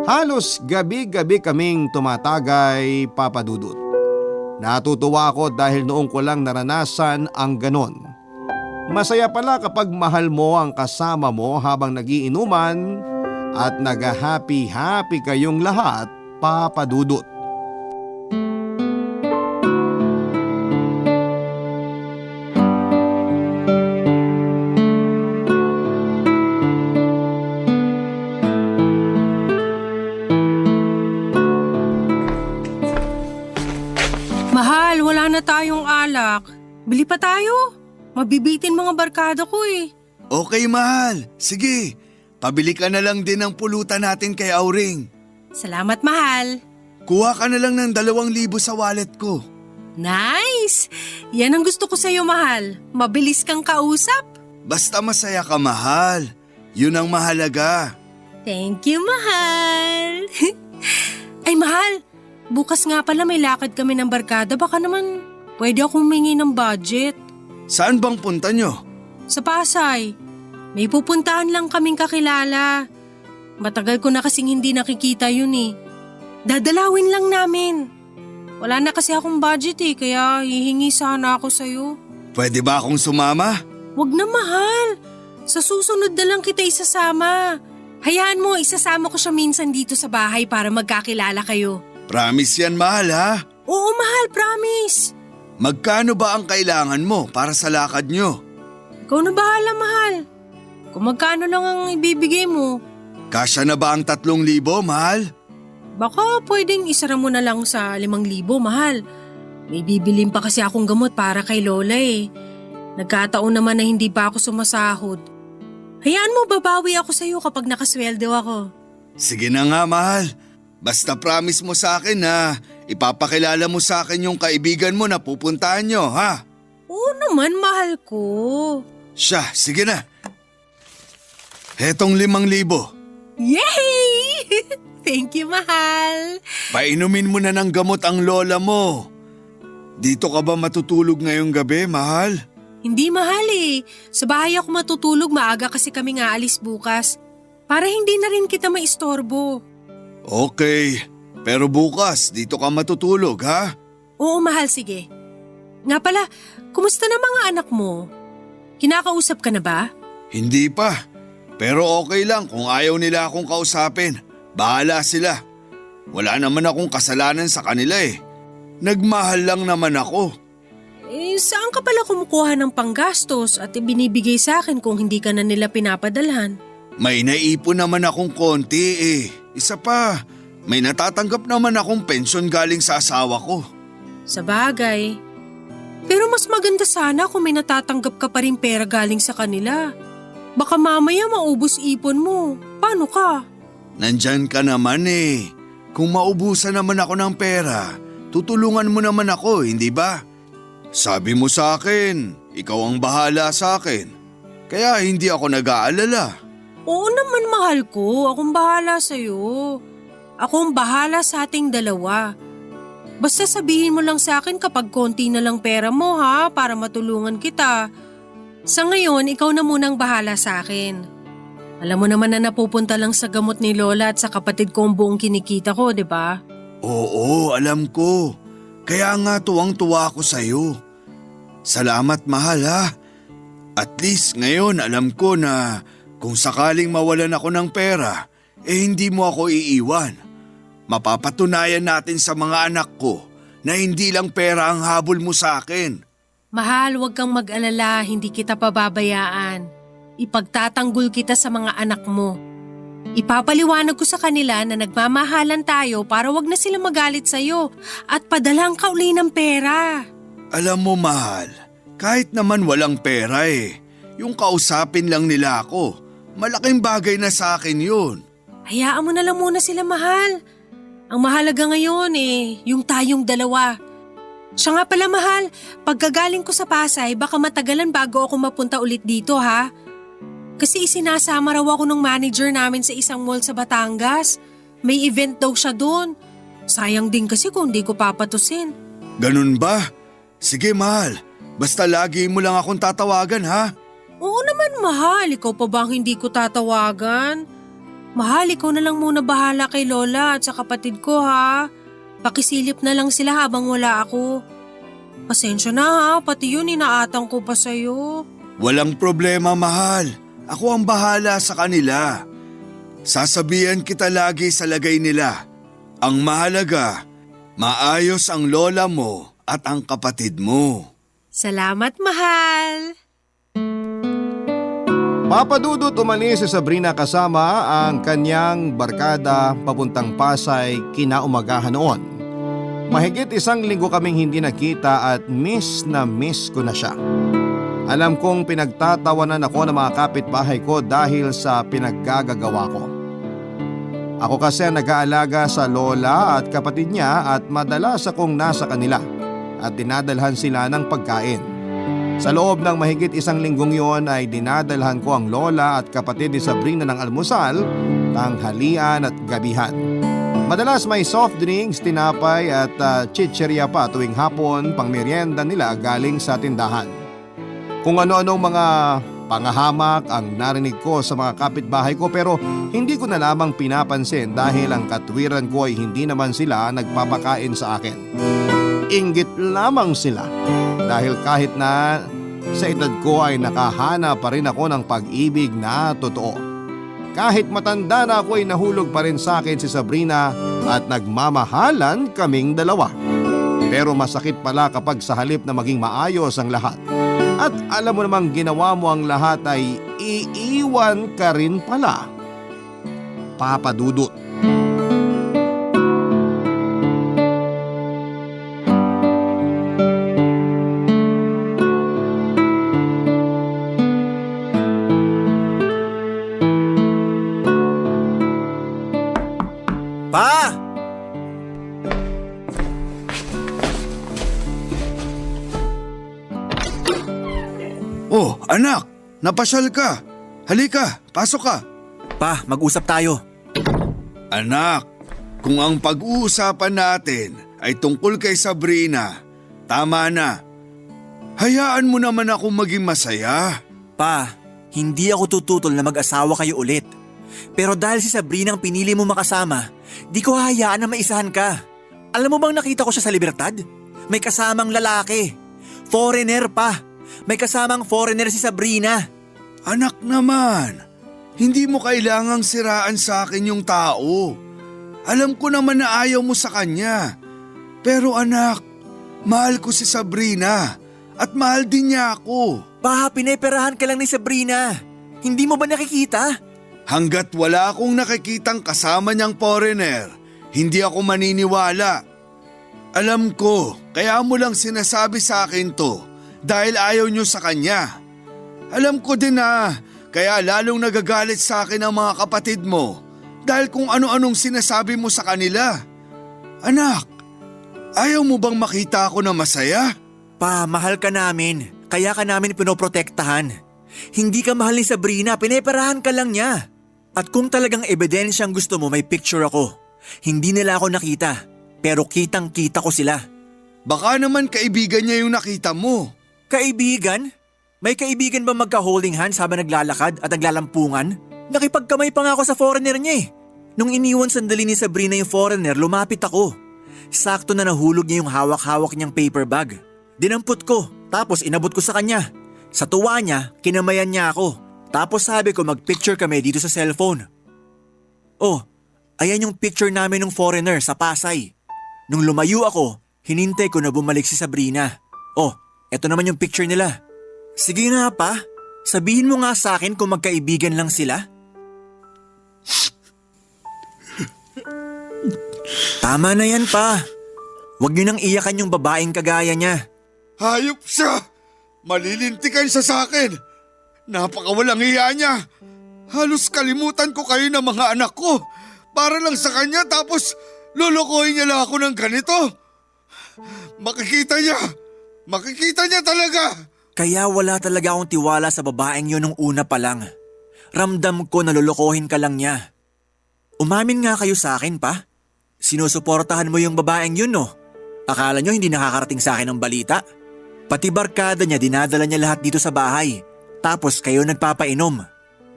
Halos gabi-gabi kaming tumatagay, Papadudut. Natutuwa ako dahil noong ko lang naranasan ang ganon. Masaya pala kapag mahal mo ang kasama mo habang nagiinuman at nag-happy-happy kayong lahat, Papa Dudut. Mahal, wala na tayong alak. Bili pa tayo. Mabibitin mga barkada ko eh. Okay, mahal. Sige, pabili ka na lang din ng pulutan natin kay Auring. Salamat, mahal. Kuha ka na lang ng 2,000 sa wallet ko. Nice! Yan ang gusto ko sa'yo, mahal. Mabilis kang kausap. Basta masaya ka, mahal. Yun ang mahalaga. Thank you, mahal. Ay, mahal. Bukas nga pala may lakad kami ng barkada. Baka naman pwede akong humingi ng budget. Saan bang punta nyo? Sa Pasay. May pupuntahan lang kaming kakilala. Matagal ko na kasing hindi nakikita yun eh. Dadalawin lang namin. Wala na kasi akong budget eh, kaya hihingi sana ako sa'yo. Pwede ba akong sumama? Wag na, mahal. Sa susunod na lang kita isasama. Hayaan mo, isasama ko siya minsan dito sa bahay para magkakilala kayo. Promise yan, mahal, ha? Oo, mahal, promise. Magkano ba ang kailangan mo para sa lakad nyo? Ikaw na bahala, mahal. Kung magkano lang ang ibibigay mo. Kasya na ba ang 3,000, mahal? Baka pwedeng isara mo na lang sa 5,000, mahal. May bibilin pa kasi akong gamot para kay Lola eh. Nagkataon naman na hindi pa ako sumasahod. Hayaan mo, babawi ako sa'yo kapag nakasweldo ako. Sige na nga, mahal. Basta promise mo sa akin na ipapakilala mo sa akin yung kaibigan mo na pupuntahan nyo, ha? Oo naman, mahal ko. Siya, sige na. Hetong 5,000. Yay! Thank you, mahal. Painumin mo na ng gamot ang lola mo. Dito ka ba matutulog ngayong gabi, mahal? Hindi, mahal eh. Sa bahay ako matutulog, maaga kasi kami nga alis bukas. Para hindi na rin kita maistorbo. Okay, pero bukas dito ka matutulog, ha? Oo, mahal, sige. Nga pala, kumusta na mga anak mo? Kinakausap ka na ba? Hindi pa, pero okay lang kung ayaw nila akong kausapin. Bahala sila. Wala naman akong kasalanan sa kanila eh. Nagmahal lang naman ako. Eh, saan ka pala kumukuha ng panggastos at ibinibigay sa akin kung hindi ka na nila pinapadalhan? May naipon naman akong konti eh. Isa pa, may natatanggap naman akong pensyon galing sa asawa ko. Sa bagay. Pero mas maganda sana kung may natatanggap ka pa rin pera galing sa kanila. Baka mamaya maubos ipon mo. Paano ka? Nandyan ka naman eh. Kung maubusan naman ako ng pera, tutulungan mo naman ako, hindi ba? Sabi mo sa akin, ikaw ang bahala sa akin. Kaya hindi ako nag-aalala. Oo naman, mahal ko. Akong bahala sa'yo. Akong bahala sa ating dalawa. Basta sabihin mo lang sa akin kapag konti na lang pera mo ha, para matulungan kita. Sa ngayon, ikaw na munang bahala sa akin. Alam mo naman na napupunta lang sa gamot ni Lola at sa kapatid ko ang buong kinikita ko, di ba? Oo, alam ko. Kaya nga tuwang-tuwa ako sa'yo. Salamat, mahal, ha? At least ngayon alam ko na kung sakaling mawalan ako ng pera, hindi mo ako iiwan. Mapapatunayan natin sa mga anak ko na hindi lang pera ang habol mo sa akin. Mahal, huwag kang mag-alala, hindi kita pababayaan. Ipagtatanggol kita sa mga anak mo. Ipapaliwanag ko sa kanila na nagmamahalan tayo para wag na sila magalit sa'yo at padalang ka uli ng pera. Alam mo, mahal, kahit naman walang pera yung kausapin lang nila ako. Malaking bagay na sa akin yun. Hayaan mo na lang muna sila, mahal. Ang mahalaga ngayon yung tayong dalawa. Siya nga pala, mahal, pagkagaling ko sa Pasay, baka matagalan bago ako mapunta ulit dito, ha? Kasi isinasama raw ako ng manager namin sa isang mall sa Batangas. May event daw siya doon. Sayang din kasi kung di ko papatusin. Ganun ba? Sige, mahal. Basta lagi mo lang akong tatawagan, ha? Oo naman, mahal. Ikaw pa ba ang hindi ko tatawagan? Mahal, ikaw na lang muna bahala kay Lola at sa kapatid ko, ha? Pakisilip na lang sila habang wala ako. Pasensya na ha, pati yun inaatang ko pa sa'yo. Walang problema, mahal. Ako ang bahala sa kanila. Sasabihan kita lagi sa lagay nila. Ang mahalaga, maayos ang lola mo at ang kapatid mo. Salamat, mahal. Papa Dudut umalis si Sabrina kasama ang kanyang barkada papuntang Pasay kinaumagahan noon. Mahigit 1 linggo kaming hindi nakita at miss na miss ko na siya. Alam kong pinagtatawanan ako ng mga kapitbahay ko dahil sa pinaggagawa ko. Ako kasi ang nag-aalaga sa lola at kapatid niya at madalas akong nasa kanila at dinadalhan sila ng pagkain. Sa loob ng mahigit 1 linggong yon ay dinadalhan ko ang lola at kapatid ni Sabrina ng almusal, tanghalian at gabihan. Madalas may soft drinks, tinapay at chichirya pa tuwing hapon pang merienda nila galing sa tindahan. Kung ano-anong mga pangahamak ang narinig ko sa mga kapitbahay ko pero hindi ko na lamang pinapansin dahil ang katwiran ko ay hindi naman sila nagpapakain sa akin. Inggit lamang sila dahil kahit na sa edad ko ay nakahana pa rin ako ng pag-ibig na totoo. Kahit matanda na ako ay nahulog pa rin sa akin si Sabrina at nagmamahalan kaming dalawa. Pero masakit pala kapag sa halip na maging maayos ang lahat. At alam mo namang ginawa mo ang lahat ay iiwan ka rin pala. Papa Dudut. Pa! Oh, anak, napasyal ka. Halika, pasok ka. Pa, mag-usap tayo. Anak, kung ang pag-uusapan natin ay tungkol kay Sabrina, tama na. Hayaan mo naman ako maging masaya. Pa, hindi ako tututol na mag-asawa kayo ulit. Pero dahil si Sabrina ang pinili mo makasama, di ko hahayaan na maisahan ka. Alam mo bang nakita ko siya sa Libertad? May kasamang lalaki. Foreigner pa. May kasamang foreigner si Sabrina. Anak naman, hindi mo kailangang siraan sa akin yung tao. Alam ko naman na ayaw mo sa kanya. Pero anak, mahal ko si Sabrina at mahal din niya ako. Pa, pineperahan ka lang ni Sabrina. Hindi mo ba nakikita? Hanggat wala akong nakikitang kasama niyang foreigner, hindi ako maniniwala. Alam ko, kaya mo lang sinasabi sa akin to dahil ayaw niyo sa kanya. Alam ko din na kaya lalong nagagalit sa akin ang mga kapatid mo dahil kung ano-anong sinasabi mo sa kanila. Anak, ayaw mo bang makita ako na masaya? Pa, mahal ka namin. Kaya ka namin pinoprotektahan. Hindi ka mahal ni Sabrina, pineperahan ka lang niya. At kung talagang ebidensyang gusto mo, may picture ako. Hindi nila ako nakita, pero kitang-kita ko sila. Baka naman kaibigan niya yung nakita mo. Kaibigan? May kaibigan ba magka-holding hands habang naglalakad at naglalampungan? Nakipagkamay pa nga ako sa foreigner niya eh. Nung iniwan sandali ni Sabrina yung foreigner, lumapit ako. Sakto na nahulog niya yung hawak-hawak niyang paper bag. Dinampot ko, tapos inabot ko sa kanya. Sa tuwa niya, kinamayan niya ako. Tapos sabi ko mag-picture kami dito sa cellphone. Oh, ayan yung picture namin ng foreigner sa Pasay. Nung lumayo ako, hinintay ko na bumalik si Sabrina. Oh, eto naman yung picture nila. Sige nga pa, sabihin mo nga sa akin kung magkaibigan lang sila. Tama na yan pa. Huwag niyo nang iyakan yung babaeng kagaya niya. Hayop siya! Malilintikan siya sa akin! Napakawalang hiya niya! Halos kalimutan ko kayo ng mga anak ko para lang sa kanya tapos lulukohin niya lang ako ng ganito. Makikita niya talaga! Kaya wala talaga akong tiwala sa babaeng yun nung una pa lang. Ramdam ko na lulukohin ka lang niya. Umamin nga kayo sa akin pa. Sinusuportahan mo yung babaeng yun no? Akala nyo hindi nakakarating sa akin ang balita? Pati barkada niya dinadala niya lahat dito sa bahay. Tapos kayo nagpapainom.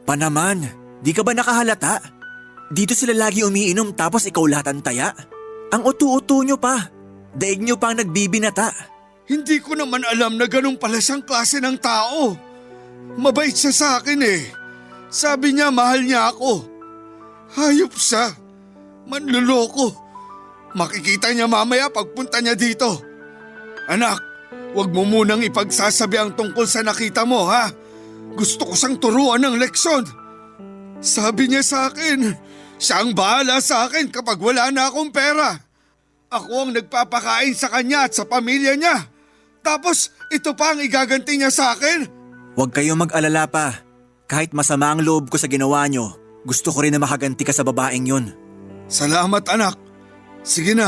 Pa naman, di ka ba nakahalata? Dito sila lagi umiinom tapos ikaw lahat ang taya? Ang utu-utu nyo pa. Daig nyo pang nagbibinata. Hindi ko naman alam na ganun pala siyang klase ng tao. Mabait siya sa akin eh. Sabi niya mahal niya ako. Hayop siya. Manluloko. Makikita niya mamaya pagpunta niya dito. Anak, wag mo munang ipagsasabi ang tungkol sa nakita mo ha. Gusto ko siyang turuan ng leksyon. Sabi niya sa akin, siya ang bahala sa akin kapag wala na akong pera. Ako ang nagpapakain sa kanya at sa pamilya niya. Tapos ito pa ang igaganti niya sa akin? Huwag kayong mag-alala pa. Kahit masama ang loob ko sa ginawa nyo, gusto ko rin na makaganti ka sa babaeng yun. Salamat anak. Sige na,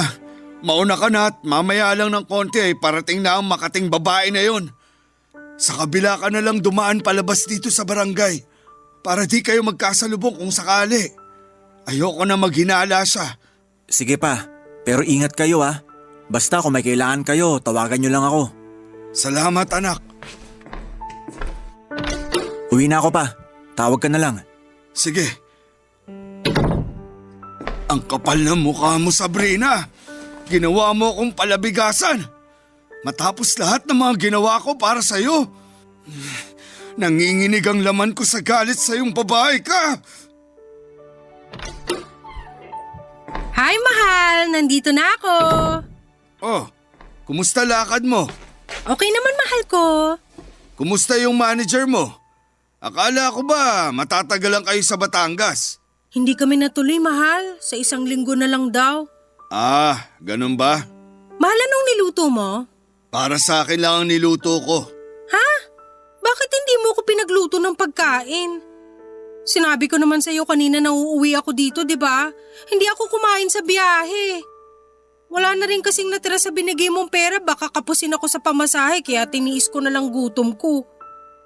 mauna ka na at mamaya lang ng konti ay parating na ang makating babae na yon. Sa kabila ka na lang dumaan palabas dito sa barangay para di kayo magkasalubong kung sakali. Ayoko na maghinala siya. Sige pa, pero ingat kayo ah. Basta kung may kailangan kayo, tawagan nyo lang ako. Salamat anak. Uwi na ako pa. Tawag ka na lang. Sige. Ang kapal ng mukha mo, Sabrina. Ginawa mo akong palabigasan. Matapos lahat ng mga ginawa ko para sa'yo. Nanginginig ang laman ko sa galit sa iyong babae ka. Hi, mahal! Nandito na ako. Oh, kumusta lakad mo? Okay naman, mahal ko. Kumusta yung manager mo? Akala ko ba matatagalan kayo sa Batangas? Hindi kami natuloy, mahal. Sa 1 linggo na lang daw. Ah, ganun ba? Mahal, anong niluto mo? Para sa akin lang ang niluto ko. Ha? Bakit hindi mo ko pinagluto ng pagkain? Sinabi ko naman sa iyo kanina na uuwi ako dito, di ba? Hindi ako kumain sa biyahe. Wala na rin kasing natira sa binigay mong pera, baka kapusin ako sa pamasahe kaya tiniis ko na lang gutom ko.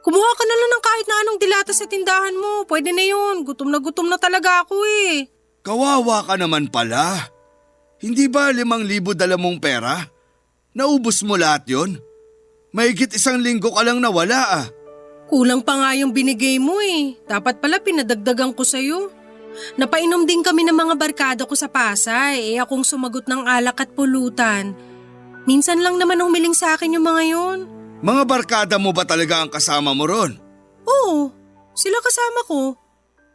Kumuha ka na lang ng kahit na anong dilata sa tindahan mo, pwede na yun. Gutom na talaga ako eh. Kawawa ka naman pala. Hindi ba 5,000 dala mong pera? Naubos mo lahat yon? Mahigit 1 linggo ka lang nawala ah. Kulang pa nga yung binigay mo eh. Dapat pala pinadagdagan ko sa'yo. Napainom din kami ng mga barkada ko sa Pasay, akong sumagot ng alak at pulutan. Minsan lang naman humiling sa akin yung mga yun. Mga barkada mo ba talaga ang kasama mo ron? Oo, sila kasama ko.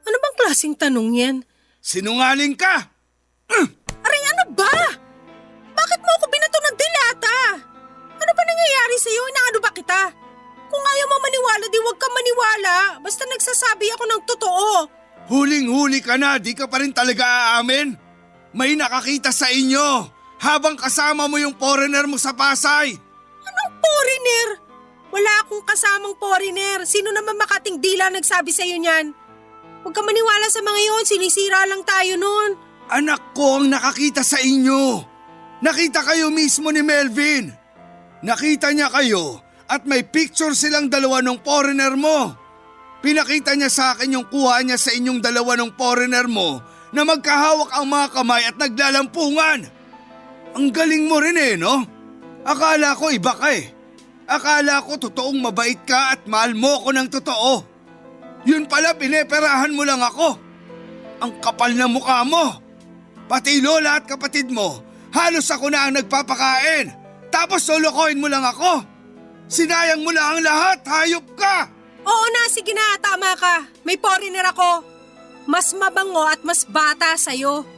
Ano bang klaseng tanong yan? Sinungaling ka! Aray, ano ba? Bakit mo ako binato ng dilata? Ano ba nangyayari sa'yo? Inaano ba kita? Kung ayaw mo maniwala, di wag kang maniwala. Basta nagsasabi ako ng totoo. Huling-huli ka na, di ka pa rin talaga aamin? May nakakita sa inyo habang kasama mo yung foreigner mo sa Pasay. Anong foreigner? Wala akong kasamang foreigner. Sino naman makating dila nagsabi sa'yo niyan? Huwag ka maniwala sa mga yon, sinisira lang tayo nun. Anak ko ang nakakita sa inyo. Nakita kayo mismo ni Melvin. Nakita niya kayo at may picture silang dalawa ng foreigner mo. Pinakita niya sa akin yung kuha niya sa inyong dalawa ng foreigner mo na magkahawak ang mga kamay at naglalampungan. Ang galing mo rin eh, no? Akala ko iba ka eh. Akala ko totoong mabait ka at mahal mo ko ng totoo. Yun pala pineperahan mo lang ako. Ang kapal na mukha mo. Pati lola at kapatid mo, halos ako na ang nagpapakain. Tapos solokohin mo lang ako. Sinayang mo lang ang lahat, hayop ka! Oo na, sige na, tama ka. May foreigner ako. Mas mabango at mas bata sa'yo.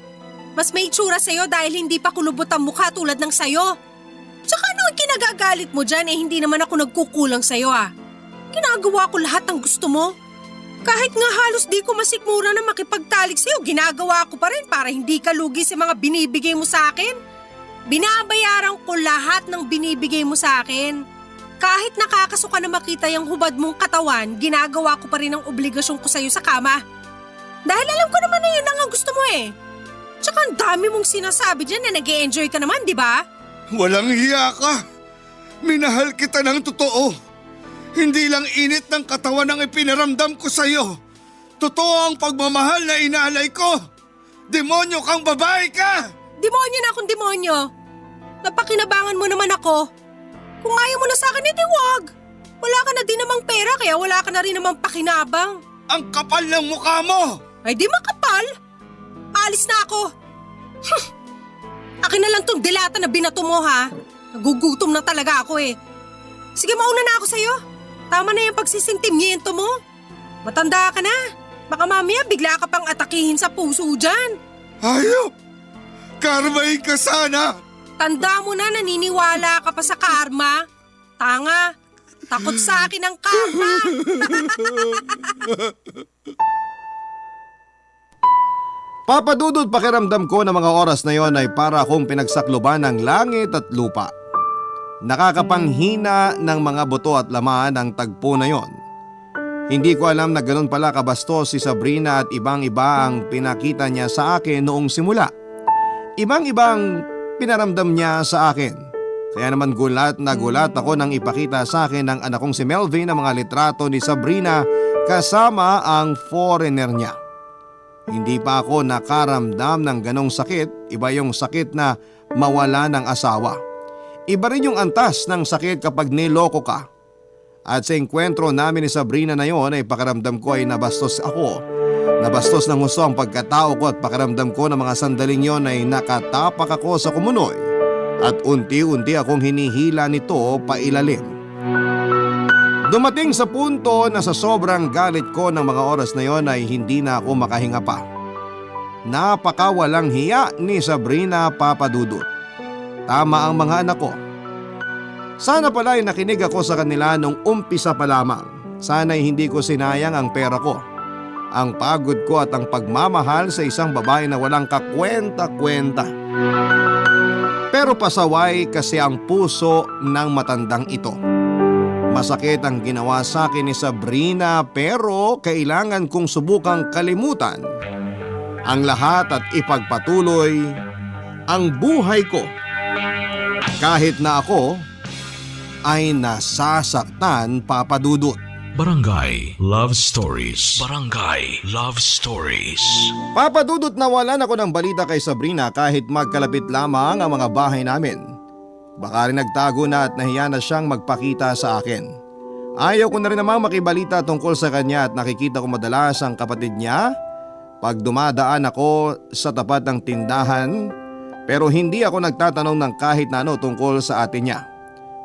Mas may itsura sa'yo dahil hindi pa kulubot ang mukha tulad ng sa'yo. Tsaka ano ang kinagagalit mo dyan hindi naman ako nagkukulang sa'yo ah. Ginagawa ko lahat ng gusto mo. Kahit nga halos di ko masikmura na makipagtalik sa'yo, ginagawa ko pa rin para hindi ka lugi sa mga binibigay mo sa akin. Binabayaran ko lahat ng binibigay mo sa akin. Kahit nakakasuka na makita yung hubad mong katawan, ginagawa ko pa rin ang obligasyon ko sa'yo sa kama. Dahil alam ko naman na yun ang gusto mo eh. Tsaka ang dami mong sinasabi dyan na nag-e-enjoy ka naman, di ba? Walang hiya ka. Minahal kita ng totoo. Hindi lang init ng katawan ang ipinaramdam ko sa'yo. Totoo ang pagmamahal na inalay ko. Demonyo kang babae ka! Demonyo na akong demonyo. Napakinabangan mo naman ako. Kung ayaw mo na sa akin, edi wag. Wala ka na din namang pera kaya wala ka na rin namang pakinabang. Ang kapal ng mukha mo! Ay di makapal. Alis na ako. Akin na lang tong delata na binato mo ha. Nagugutom na talaga ako eh. Sige, mauna na ako sa'yo. Tama na yung pagsisintimyento mo. Matanda ka na. Baka mamaya bigla ka pang atakihin sa puso dyan. Hayop! Karmahin ka sana! Tanda mo na, naniniwala ka pa sa karma. Tanga, takot sa akin ang karma. Papadudod, pakiramdam ko na mga oras na yon ay para akong pinagsakloban ng langit at lupa. Nakakapanghina ng mga buto at laman ang tagpo na yon. Hindi ko alam na ganun pala kabastos si Sabrina at ibang-iba ang pinakita niya sa akin noong simula. Ibang-ibang pinaramdam niya sa akin. Kaya naman gulat na gulat ako nang ipakita sa akin ng anak kong si Melvin ang mga litrato ni Sabrina kasama ang foreigner niya. Hindi pa ako nakaramdam ng ganong sakit, iba yung sakit na mawala ng asawa. Iba rin yung antas ng sakit kapag niloko ka. At sa enkwentro namin ni Sabrina na yon ay pakiramdam ko ay nabastos ako. Nabastos ng husto ang pagkatao ko at pakiramdam ko na mga sandaling yon ay nakatapak ako sa kumunoy. At unti-unti akong hinihila nito pailalim. Dumating sa punto na sa sobrang galit ko ng mga oras na yon ay hindi na ako makahinga pa. Napakawalang hiya ni Sabrina, Papadudut. Tama ang mga anak ko. Sana pala ay nakinig ako sa kanila nung umpisa pa lamang. Sana ay hindi ko sinayang ang pera ko, ang pagod ko at ang pagmamahal sa isang babae na walang kakwenta-kwenta. Pero pasaway kasi ang puso ng matandang ito. Masakit ang ginawa sa akin ni Sabrina pero kailangan kong subukang kalimutan ang lahat at ipagpatuloy ang buhay ko. Kahit na ako ay nasasaktan, Papadudut. Barangay Love Stories. Barangay Love Stories. Papadudut, nawalan ako ng balita kay Sabrina kahit magkalapit lamang ang mga bahay namin. Baka rin nagtago na at nahiya na siyang magpakita sa akin. Ayaw ko na rin namang makibalita tungkol sa kanya at nakikita ko madalas ang kapatid niya pag dumadaan ako sa tapat ng tindahan, pero hindi ako nagtatanong ng kahit na ano tungkol sa ate niya.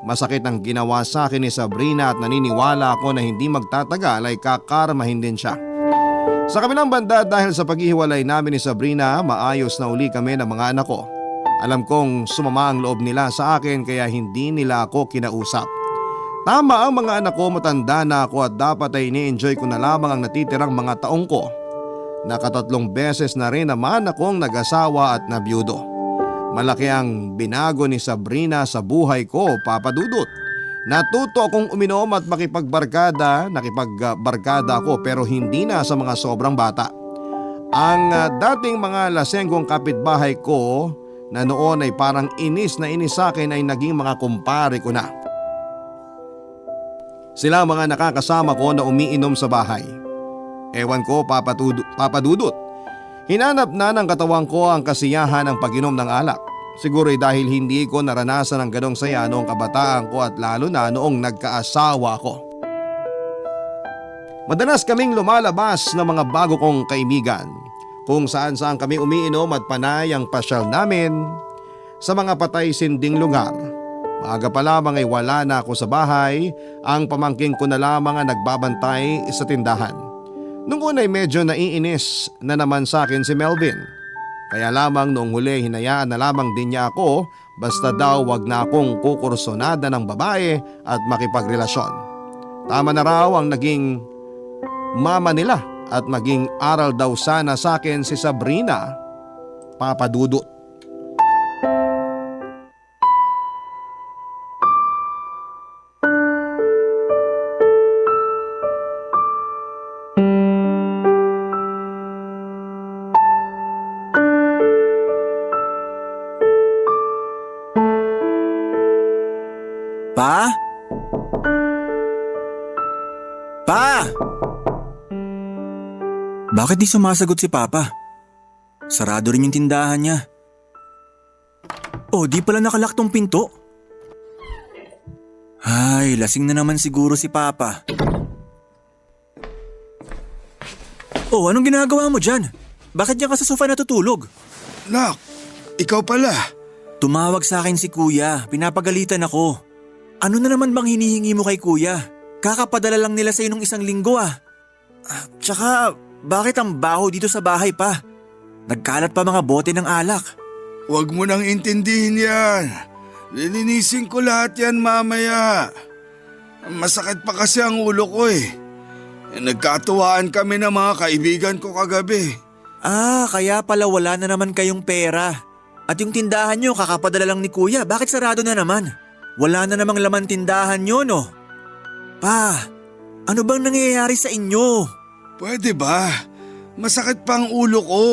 Masakit ang ginawa sa akin ni Sabrina at naniniwala ako na hindi magtatagal ay kakarmahin din siya. Sa kabilang banda, dahil sa paghihiwalay namin ni Sabrina, maayos na uli kami ng mga anak ko. Alam kong sumama ang loob nila sa akin kaya hindi nila ako kinausap. Tama ang mga anak ko, matanda na ako at dapat ay ini-enjoy ko na lamang ang natitirang mga taong ko. Nakatatlong beses na rin naman akong nag-asawa at nabiyudo. Malaki ang binago ni Sabrina sa buhay ko, Papadudut. Natuto akong uminom at nakipagbarkada ako pero hindi na sa mga sobrang bata. Ang dating mga lasenggong kapitbahay ko na noon ay parang inis na inis sa akin ay naging mga kumpare ko na. Sila mga nakakasama ko na umiinom sa bahay. Ewan ko, Papadudut. Hinanap na ng katawan ko ang kasiyahan ng pag-inom ng alak. Siguro dahil hindi ko naranasan ang ganong saya noong kabataan ko at lalo na noong nagkaasawa ko. Madalas kaming lumalabas ng mga bago kong kaibigan, kung saan-saan kami umiinom at panay ang pasyal namin sa mga patay-sinding lugar. Maaga pa lamang ay wala na ako sa bahay, ang pamangking ko na lamang ang nagbabantay sa tindahan. Nung una ay medyo naiinis na naman sa akin si Melvin. Kaya lamang noong huli hinayaan na lamang din niya ako basta daw wag na akong kukursonada ng babae at makipagrelasyon. Tama na raw ang naging mama nila at maging aral daw sana sa akin si Sabrina, Papadudut. Pa? Pa! Bakit di sumasagot si Papa? Sarado rin yung tindahan niya. Oh, di pala nakalak tong pinto. Ay, lasing na naman siguro si Papa. Oh, anong ginagawa mo dyan? Bakit diyan ka sa sofa natutulog? Nak, ikaw pala. Tumawag sa akin si kuya, pinapagalitan ako. Ano na naman bang hinihingi mo kay kuya? Kakapadala lang nila sa'yo nung 1 linggo ah. Tsaka bakit ang baho dito sa bahay pa? Nagkalat pa mga bote ng alak. Huwag mo nang intindihin yan. Lilinisin ko lahat yan mamaya. Masakit pa kasi ang ulo ko eh. Nagkatuwaan kami ng mga kaibigan ko kagabi. Kaya pala wala na naman kayong pera. At yung tindahan nyo kakapadala lang ni kuya, bakit sarado na naman? Wala na namang laman tindahan nyo no? Pa, ano bang nangyayari sa inyo? Pwede ba? Masakit pa ang ulo ko.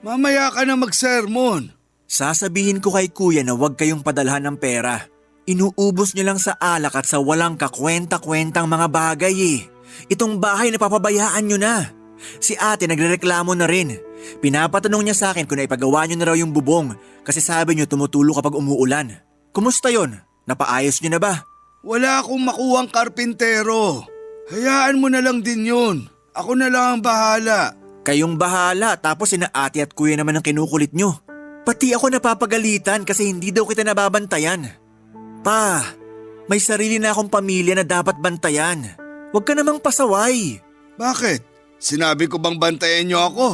Mamaya ka na mag-sermon. Sasabihin ko kay kuya na huwag kayong padalhan ng pera. Inuubos nyo lang sa alak at sa walang kakwenta-kwentang mga bagay eh. Itong bahay napapabayaan nyo na. Si ate nagrereklamo na rin. Pinapatanong niya sa akin kung naipagawa nyo na raw yung bubong kasi sabi nyo tumutulo kapag umuulan. Kumusta yon? Napaayos nyo na ba? Wala akong makuwang karpintero. Hayaan mo na lang din yun. Ako na lang ang bahala. Kayong bahala tapos sina ate at kuya naman ang kinukulit nyo. Pati ako napapagalitan kasi hindi daw kita nababantayan. Pa, may sarili na akong pamilya na dapat bantayan. Huwag ka namang pasaway. Bakit? Sinabi ko bang bantayan niyo ako?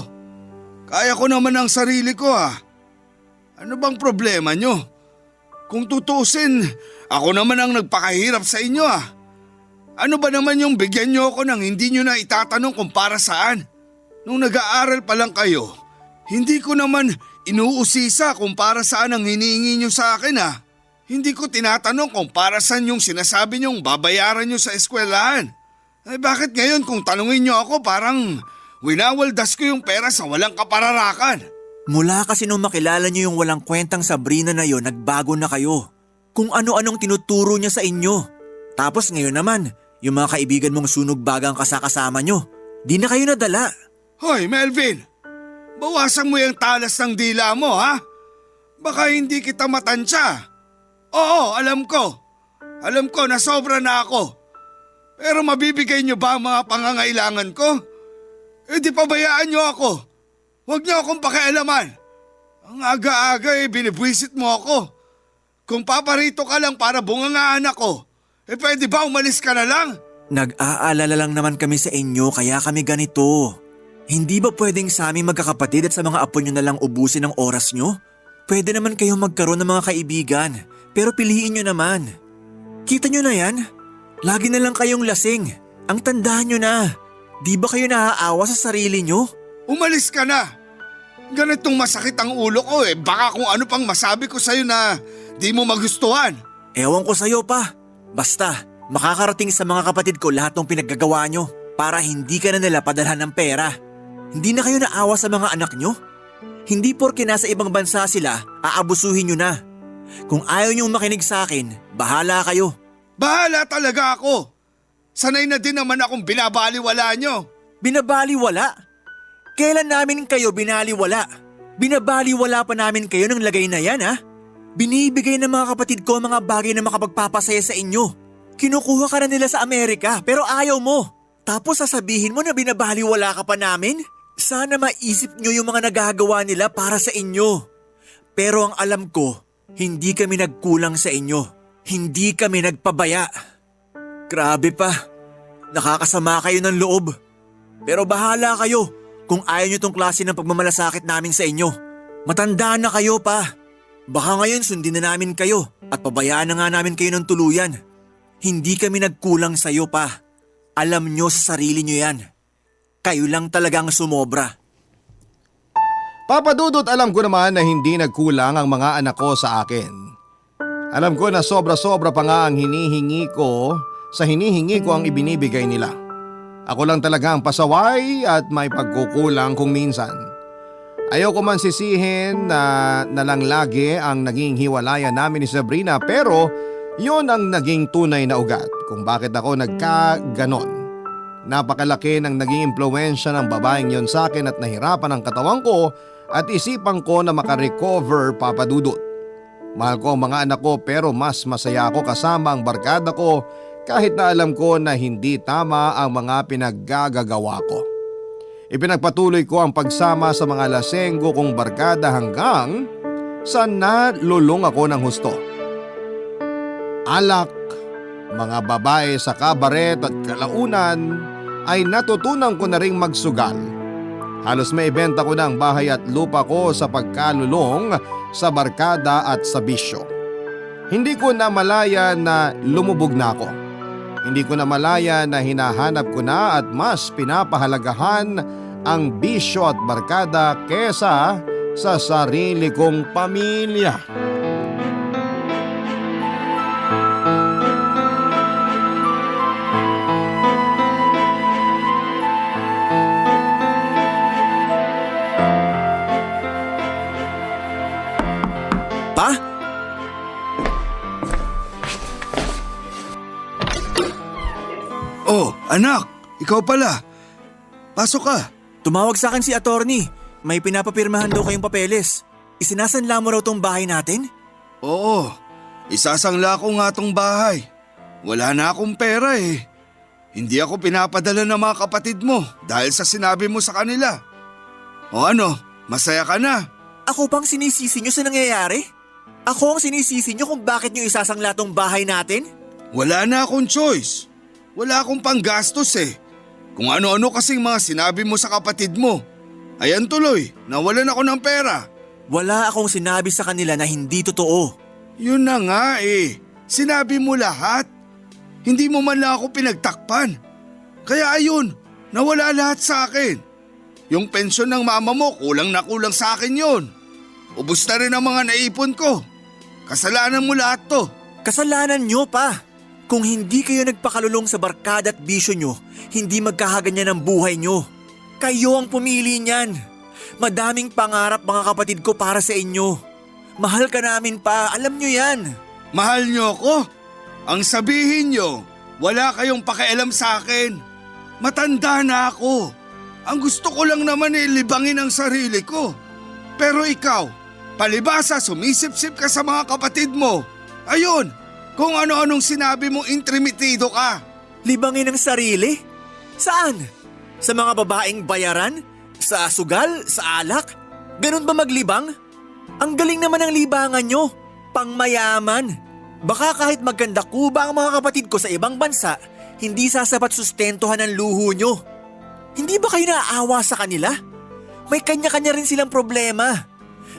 Kaya ko naman ang sarili ko ah. Ano bang problema niyo? Kung tutusin, ako naman ang nagpakahirap sa inyo ah. Ano ba naman yung bigyan niyo ako nang hindi niyo na itatanong kung para saan? Nung nag-aaral pa lang kayo, hindi ko naman inuusisa kung para saan ang hinihingi niyo sa akin ah. Hindi ko tinatanong kung para saan yung sinasabi niyong babayaran niyo sa eskwelahan. Ay bakit ngayon kung tanungin niyo ako parang winawaldas ko yung pera sa walang kapararakan? Mula kasi nung makilala niyo yung walang kwentang Sabrina na yon, nagbago na kayo. Kung ano-anong tinuturo niya sa inyo. Tapos ngayon naman, yung mga kaibigan mong sunog bagang kasakasama niyo, di na kayo nadala. Hoy Melvin, bawasan mo yung talas ng dila mo ha? Baka hindi kita matansya. Oo, alam ko. Alam ko na sobra na ako. Pero mabibigay niyo ba ang mga pangangailangan ko? Eh di pabayaan niyo ako. Huwag niyo akong pakialaman. Ang aga-aga binibwisit mo ako. Kung paparito ka lang para bungangaan ako, pwede ba umalis ka na lang? Nag-aalala lang naman kami sa inyo kaya kami ganito. Hindi ba pwedeng sa aming magkakapatid at sa mga apo nyo na lang ubusin ang oras nyo? Pwede naman kayong magkaroon ng mga kaibigan, pero piliin nyo naman. Kita nyo na yan? Lagi na lang kayong lasing. Ang tandaan nyo na. Di ba kayo naaawa sa sarili nyo? Umalis ka na. Ganitong masakit ang ulo ko baka kung ano pang masabi ko sa'yo na di mo magustuhan. Ewan ko sa'yo pa. Basta, makakarating sa mga kapatid ko lahat ng pinaggagawa nyo para hindi ka na nila padalhan ng pera. Hindi na kayo naawa sa mga anak nyo? Hindi porke nasa ibang bansa sila, aabusuhin nyo na. Kung ayaw nyong makinig sa akin, bahala kayo. Bahala talaga ako. Sanay na din naman akong binabaliwala nyo. Binabaliwala? Kailan namin kayo binaliwala? Binabaliwala pa namin kayo ng lagay na yan ha? Binibigay ng mga kapatid ko mga bagay na makapagpapasaya sa inyo. Kinukuha ka na nila sa Amerika pero ayaw mo. Tapos sasabihin mo na binabaliwala ka pa namin? Sana maisip nyo yung mga nagagawa nila para sa inyo. Pero ang alam ko, hindi kami nagkulang sa inyo. Hindi kami nagpabaya. Grabe pa, nakakasama kayo ng loob. Pero bahala kayo kung ayaw nyo tong klase ng pagmamalasakit namin sa inyo. Matanda na kayo pa. Baka ngayon sundin na namin kayo at pabayaan na nga namin kayo ng tuluyan. Hindi kami nagkulang sa iyo pa. Alam nyo sa sarili nyo yan. Kayo lang talagang sumobra. Papa Dudut, alam ko naman na hindi nagkulang ang mga anak ko sa akin. Alam ko na sobra-sobra pa nga ang hinihingi ko ang ibinibigay nila. Ako lang talaga ang pasaway at may pagkukulang kung minsan. Ayoko man sisihin na lang lagi ang naging hiwalayan namin ni Sabrina pero yun ang naging tunay na ugat kung bakit ako nagkaganon. Napakalaki ng naging impluwensya ng babaeng yon sa akin at nahirapan ang katawan ko at isipan ko na makarecover, Papa Dudut. Mahal ko ang mga anak ko pero mas masaya ako kasama ang barkada ko kahit na alam ko na hindi tama ang mga pinaggagawa ko. Ipinagpatuloy ko ang pagsama sa mga lasenggo kong barkada hanggang sa nalulung ako ng husto. Alak, mga babae sa kabaret at kalaunan ay natutunan ko na ring magsugal. Halos may ibenta ko na ang bahay at lupa ko sa pagkalulong sa barkada at sa bisyo. Hindi ko na malaya na lumubog na ako. Hindi ko na malaya na hinahanap ko na at mas pinapahalagahan ang bisyo at barkada kesa sa sarili kong pamilya. Pa? Oh, anak, ikaw pala. Pasok ka. Tumawag sa akin si attorney. May pinapapirmahan daw kayong papeles. Isinasanla mo raw tong bahay natin? Oo, isasangla ko nga tong bahay. Wala na akong pera eh. Hindi ako pinapadala ng mga kapatid mo dahil sa sinabi mo sa kanila. O ano, masaya ka na? Ako pang sinisisi nyo sa nangyayari? Ako ang sinisisi nyo kung bakit nyo isasangla tong bahay natin? Wala na akong choice. Wala akong panggastos eh. Kung ano-ano kasing mga sinabi mo sa kapatid mo. Ayan tuloy, nawalan ako ng pera. Wala akong sinabi sa kanila na hindi totoo. Yun na nga eh. Sinabi mo lahat. Hindi mo man lang ako pinagtakpan. Kaya ayun, nawala lahat sa akin. Yung pensyon ng mama mo kulang na kulang sa akin yun. Ubus na rin ang mga naipon ko. Kasalanan mo lahat to. Kasalanan nyo pa. Kung hindi kayo nagpakalulong sa barkada at bisyo nyo, hindi magkakaganyan ang buhay nyo. Kayo ang pumili niyan. Madaming pangarap mga kapatid ko para sa inyo. Mahal ka namin pa, alam nyo yan. Mahal nyo ako? Ang sabihin nyo, wala kayong pakialam sa akin. Matanda na ako. Ang gusto ko lang naman libangin ang sarili ko. Pero ikaw, palibasa sumisip-sip ka sa mga kapatid mo. Ayun, kung ano-anong sinabi mong intrimitido ka. Libangin ang sarili? Saan? Sa mga babaeng bayaran? Sa sugal? Sa alak? Ganun ba maglibang? Ang galing naman ng libangan nyo. Pangmayaman. Baka kahit magkanda kuba ang mga kapatid ko sa ibang bansa, hindi sasapat sustentuhan ang luho nyo. Hindi ba kayo naaawa sa kanila? May kanya-kanya rin silang problema.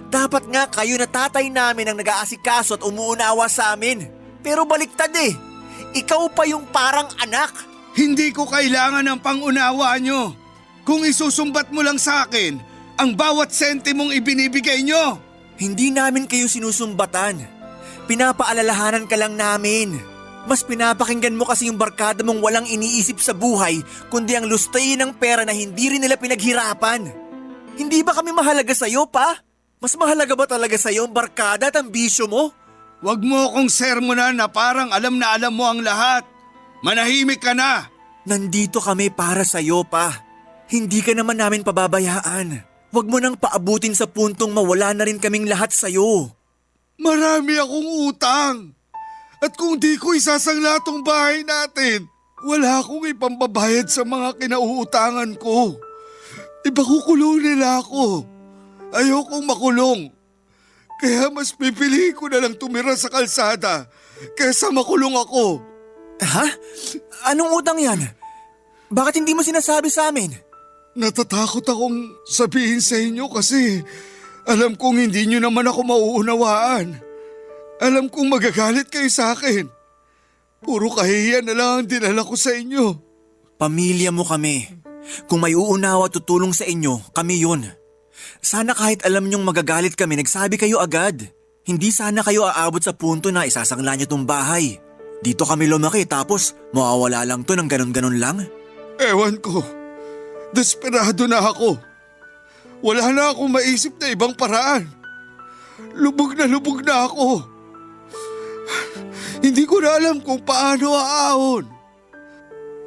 Dapat nga kayo na tatay namin ang nag-aasikaso at umuunawa sa amin. Pero baliktad eh. Ikaw pa yung parang anak. Hindi ko kailangan ng pangunawa nyo. Kung isusumbat mo lang sa akin, ang bawat sentimong ibinibigay nyo. Hindi namin kayo sinusumbatan. Pinapaalalahanan ka lang namin. Mas pinapakinggan mo kasi yung barkada mong walang iniisip sa buhay kundi ang lustayin ng pera na hindi rin nila pinaghirapan. Hindi ba kami mahalaga sa'yo, pa? Mas mahalaga ba talaga sa'yo ang barkada at ang bisyo mo? Huwag mo akong sermonan na parang alam na alam mo ang lahat. Manahimik ka na. Nandito kami para sa'yo, pa. Hindi ka naman namin pababayaan. Huwag mo nang paabutin sa puntong mawala na rin kaming lahat sa'yo. Marami akong utang. At kung di ko isasangla tong bahay natin, wala akong ipambabayad sa mga kinauutangan ko. Ipakukulong nila ako. Ayokong makulong. Kaya mas pipili ko na lang tumira sa kalsada kaysa makulong ako. Ha? Anong utang yan? Bakit hindi mo sinasabi sa amin? Natatakot akong sabihin sa inyo kasi alam kong hindi nyo naman ako mauunawaan. Alam kong magagalit kayo sa akin. Puro kahihiyan na lang ang dinala ko sa inyo. Pamilya mo kami. Kung may uunawa at tutulong sa inyo, kami yun. Sana kahit alam nyong magagalit kami, nagsabi kayo agad. Hindi sana kayo aabot sa punto na isasangla nyo tong bahay. Dito kami lumaki tapos mawawala lang to ng ganon-ganon lang. Ewan ko. Desperado na ako. Wala na akong maisip na ibang paraan. Lubog na ako. Hindi ko na alam kung paano aahon.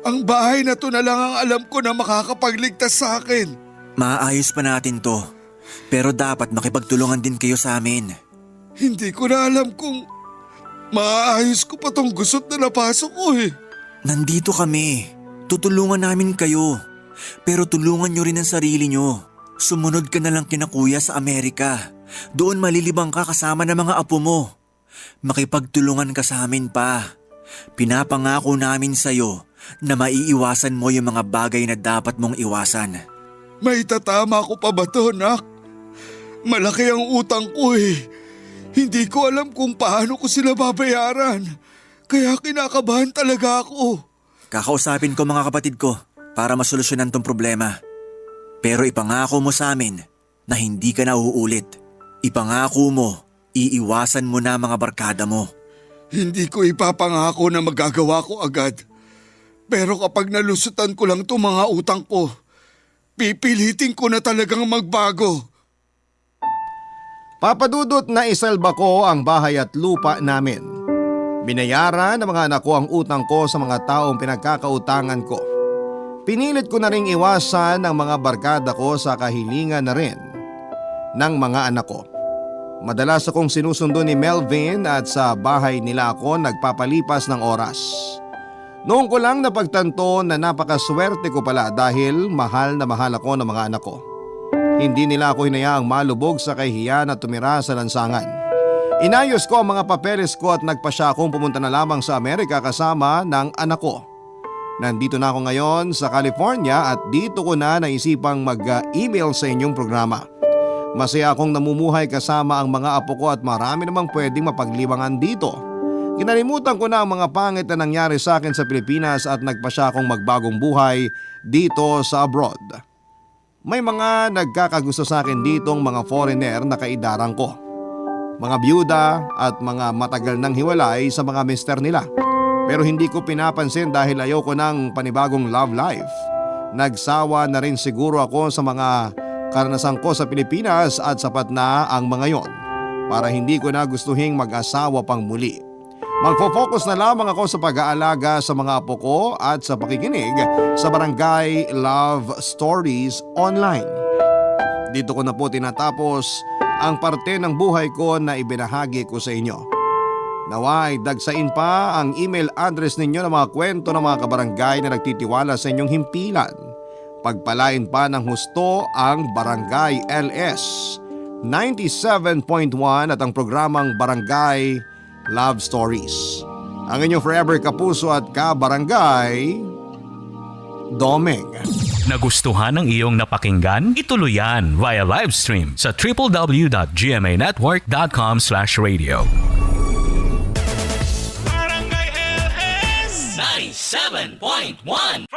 Ang bahay na to na lang ang alam ko na makakapagligtas sa akin. Maayos pa natin to. Pero dapat makipagtulungan din kayo sa amin. Hindi ko na alam kung maayos ko pa tong gusot na napasok ko eh. Nandito kami. Tutulungan namin kayo. Pero tulungan nyo rin ang sarili nyo. Sumunod ka na lang kina kuya sa Amerika. Doon malilibang ka kasama ng mga apo mo. Makipagtulungan ka sa amin pa. Pinapangako namin sa'yo na maiiwasan mo yung mga bagay na dapat mong iwasan. May tatama ko pa ba to, nak? Malaki ang utang ko eh. Hindi ko alam kung paano ko sila babayaran. Kaya kinakabahan talaga ako. Kakausapin ko mga kapatid ko para masolusyonan tong problema. Pero ipangako mo sa amin na hindi ka na uulit. Ipangako mo, iiwasan mo na mga barkada mo. Hindi ko ipapangako na magagawa ko agad. Pero kapag nalusutan ko lang itong mga utang ko, pipilitin ko na talagang magbago. Papadudot na isalba ko ang bahay at lupa namin. Binayaran ng mga anak ko ang utang ko sa mga taong pinagkakautangan ko. Pinilit ko na ring iwasan ang mga barkada ko sa kahilingan na rin ng mga anak ko. Madalas akong sinusundo ni Melvin at sa bahay nila ako nagpapalipas ng oras. Noong ko lang napagtanto na napakaswerte ko pala dahil mahal na mahal ako ng mga anak ko. Hindi nila ako hinayaang malubog sa kahihiyan at tumira sa lansangan. Inayos ko ang mga papeles ko at nagpasya akong pumunta na lamang sa Amerika kasama ng anak ko. Nandito na ako ngayon sa California at dito ko na naisipang mag-email sa inyong programa. Masaya akong namumuhay kasama ang mga apo ko at marami namang pwedeng mapaglibangan dito. Kinalimutan ko na ang mga pangit na nangyari sa akin sa Pilipinas at nagpasya akong magbagong buhay dito sa abroad. May mga nagkakagusto sa akin ditong mga foreigner na kaidarang ko. Mga byuda at mga matagal nang hiwalay sa mga mister nila. Pero hindi ko pinapansin dahil ayoko ng panibagong love life. Nagsawa na rin siguro ako sa mga karanasan ko sa Pilipinas at sapat na ang mga yon para hindi ko na gustuhing mag-asawa pang muli. Magfo-focus na lamang ako sa pag-aalaga sa mga apo ko at sa pakikinig sa Barangay Love Stories Online. Dito ko na po tinatapos ang parte ng buhay ko na ibinahagi ko sa inyo. Naway dagsain pa ang email address ninyo ng mga kwento ng mga kabarangay na nagtitiwala sa inyong himpilan. Pagpalain pa ng husto ang Barangay LS 97.1 at ang programang Barangay Love Stories. Ang inyong forever kapuso at kabarangay, Doming. Nagustuhan ng iyong napakinggan? Ituloy yan via live stream sa www.gmanetwork.com/radio. Barangay LS 97.1